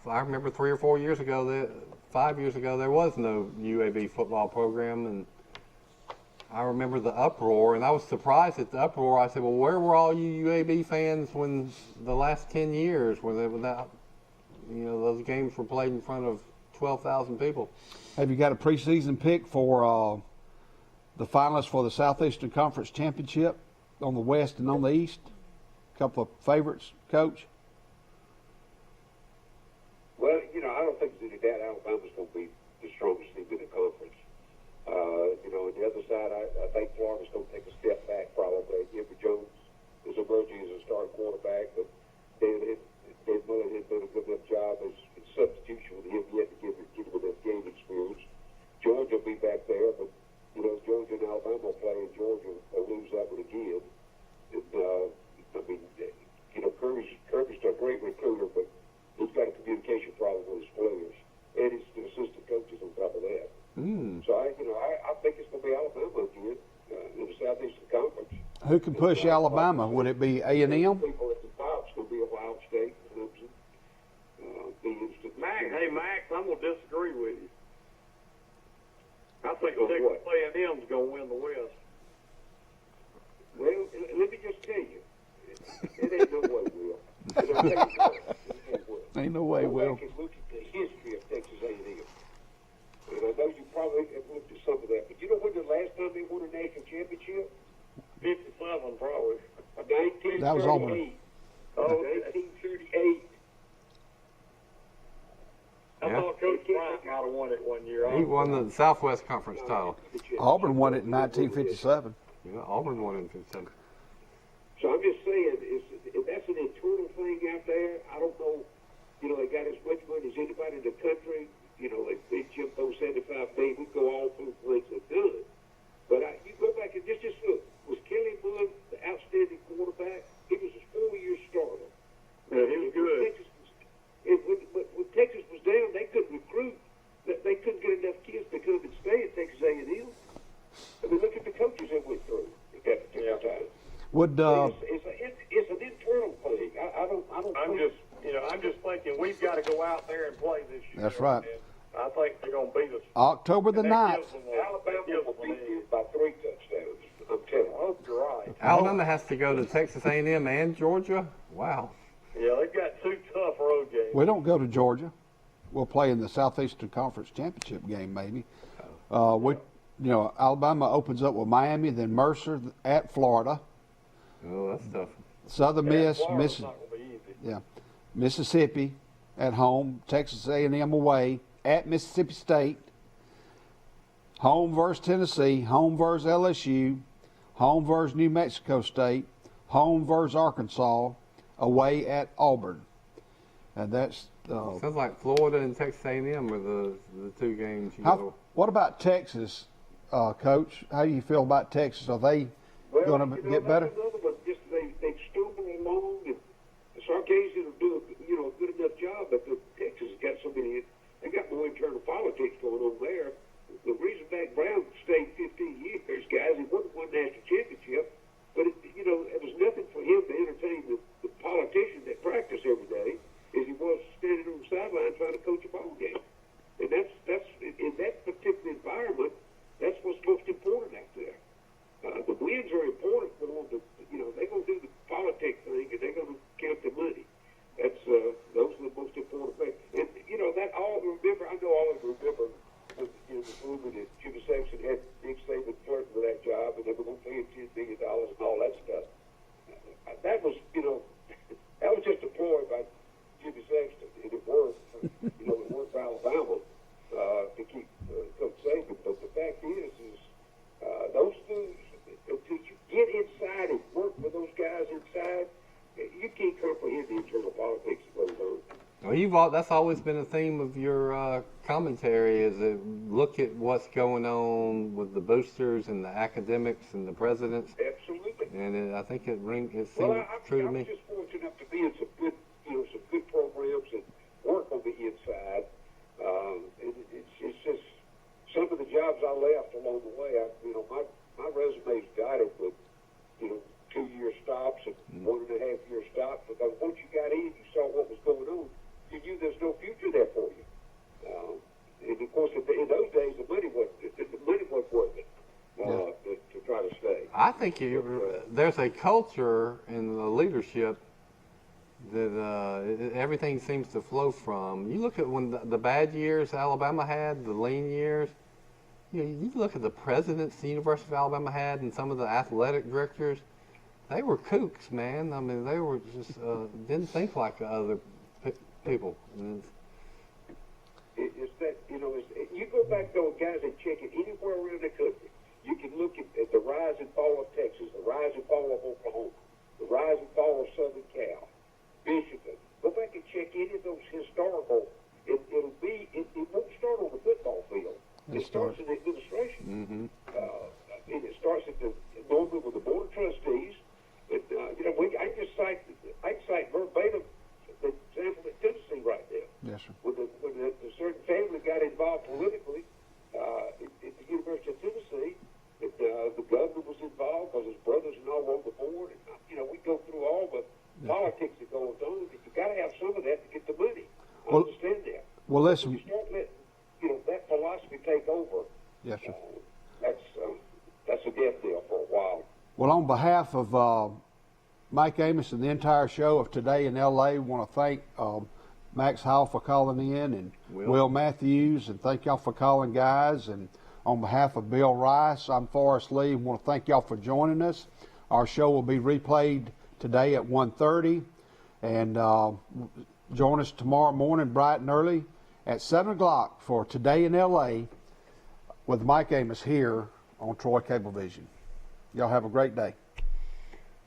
I remember 3 or 4 years ago, 5 years ago, there was no UAB football program, and I remember the uproar, and I was surprised at the uproar. I said, well, where were all you UAB fans when the last 10 years, when those games were played in front of 12,000 people? Have you got a preseason pick for the finalists for the Southeastern Conference Championship on the West and on the East? A couple of favorites, Coach? Well, I don't think there's any doubt Alabama's going to be the strongest team in the conference. On the other side, I think Florida's going to take a step back probably. Emory Jones is emerging as a starting quarterback, but Dan Mullen has done a good enough job as substitution with him yet to give him enough game experience. Georgia will be back there, but, Georgia and Alabama will play, and Georgia will lose that one again. And, Kirby's a great recruiter, but he's got a communication problem with his players, and he's the assistant coaches on top of that. So I think it's going to be Alabama again in the Southeastern Conference. Who can push Alabama? Would it be A&M? People at the top is going to be Ohio State, Clemson. Max, I'm going to disagree with you. I think Texas A&M's going to win the West. Well, let me just tell you, it ain't no way, Will. Ain't no way, Will. Go back and look at the history of Texas A&M. And I know you probably have looked at some of that, but you know when the last time they won a national championship? 57, probably. 1938. That was Auburn. Oh, 1938. I Yeah. thought Coach Bryant might have won it one year. He won the Southwest Conference title. Auburn won it in 1957. Yeah, Auburn won it in 57. So I'm just saying, if that's an internal thing out there, I don't know. You know, they got as much money as anybody in the country. You know, like Big Jim Bo, 75 days. We go all through things that good. But you go back and just look. Was Kelly Wood the outstanding quarterback? He was a 4-year starter. Yeah, he was good. But when Texas was down, they couldn't recruit. They couldn't get enough kids to come and stay at Texas A&M. I mean, look at the coaches that went through at that particular time. Would It's an internal thing. I don't. I'm just thinking we've got to go out there and play this year. That's right. And I think they're going to beat us. October the And that 9th. gives them Alabama will beat you by 3 touchdowns. I'm telling you. I hope you're right. Alabama has to go to Texas A&M and Georgia. Wow. Yeah, they've got 2 tough road games. We don't go to Georgia. We'll play in the Southeastern Conference Championship game, maybe. Alabama opens up with Miami, then Mercer at Florida. Oh, that's tough. Southern Miss, Florida's not going to be easy. yeah, Mississippi at home, Texas A&M away, at Mississippi State, home versus Tennessee, home versus LSU, home versus New Mexico State, home versus Arkansas, away at Auburn. And that's Sounds like Florida and Texas A&M are the 2 games you go. what about Texas, Coach? How do you feel about Texas? Are they going to get better? That's another one. Just they stumble along, and Sarkisian will do a good enough job. But Texas has got so many. They got more internal politics going on there. The Razorback Brown stayed 15 years, guys. He won one national championship, but it was nothing for him to entertain the politician that practiced every day, as he was standing on the sideline trying to coach a ball game. And that's in that particular environment. That's what's most important out there. The wins are important for them. They're going to do the politics thing, and they're going to count the money. That's those are the most important things. And that all remember. I know all of you remember. The movie that Jimmy Sampson had Nick Saban flirting with that job, and they were going to pay him $10 million and all that stuff. That was that was just a ploy by Jimmy Sampson, and it worked. It worked for Alabama to keep Coach Saban. But the fact is those dudes, until you get inside and work with those guys inside, you can't comprehend the internal politics that goes on. Well, that's always been a theme of your commentary, is that look at what's going on with the boosters and the academics and the presidents. Absolutely. And I think it seems I true to me. was just fortunate enough to be in some good programs and work on the inside. It's just some of the jobs I left along the way. My resume's dotted with 2-year stops and 1.5-year stops, because once you got in, you saw what was going on. You knew there's no future there for you. And of course, in those days, the money wasn't worth it to try to stay. I think there's a culture in the leadership that everything seems to flow from. You look at when the bad years Alabama had, the lean years. You look at the presidents the University of Alabama had, and some of the athletic directors. They were kooks, man. I mean, they were just didn't think like other people. It's that you go back though, guys, and check it anywhere around the country. You can look at the rise and fall of Texas, the rise and fall of Oklahoma, the rise and fall of Southern Cal, Michigan. Go back and check any of those historical. It won't start on the football field. It starts in the administration. Mm-hmm. And it starts normally with the board of trustees. But I cite verbatim the example in Tennessee right now. Yes, sir. When a certain family got involved politically at the University of Tennessee, the governor was involved because his brothers and all were on the board. And, we go through all the politics that goes on. But you got to have some of that to get the money. I understand that. Well, listen. If you start letting that philosophy take over. Yes, sir. That's a death deal for a while. Well, on behalf of Mike Amos and the entire show of Today in L.A., we want to thank Max Howell for calling in, and Will Matthews, and thank y'all for calling, guys. And on behalf of Bill Rice, I'm Forrest Lee, and want to thank y'all for joining us. Our show will be replayed today at 1:30. And join us tomorrow morning bright and early at 7 o'clock for Today in L.A. with Mike Amos here on Troy Cablevision. Y'all have a great day.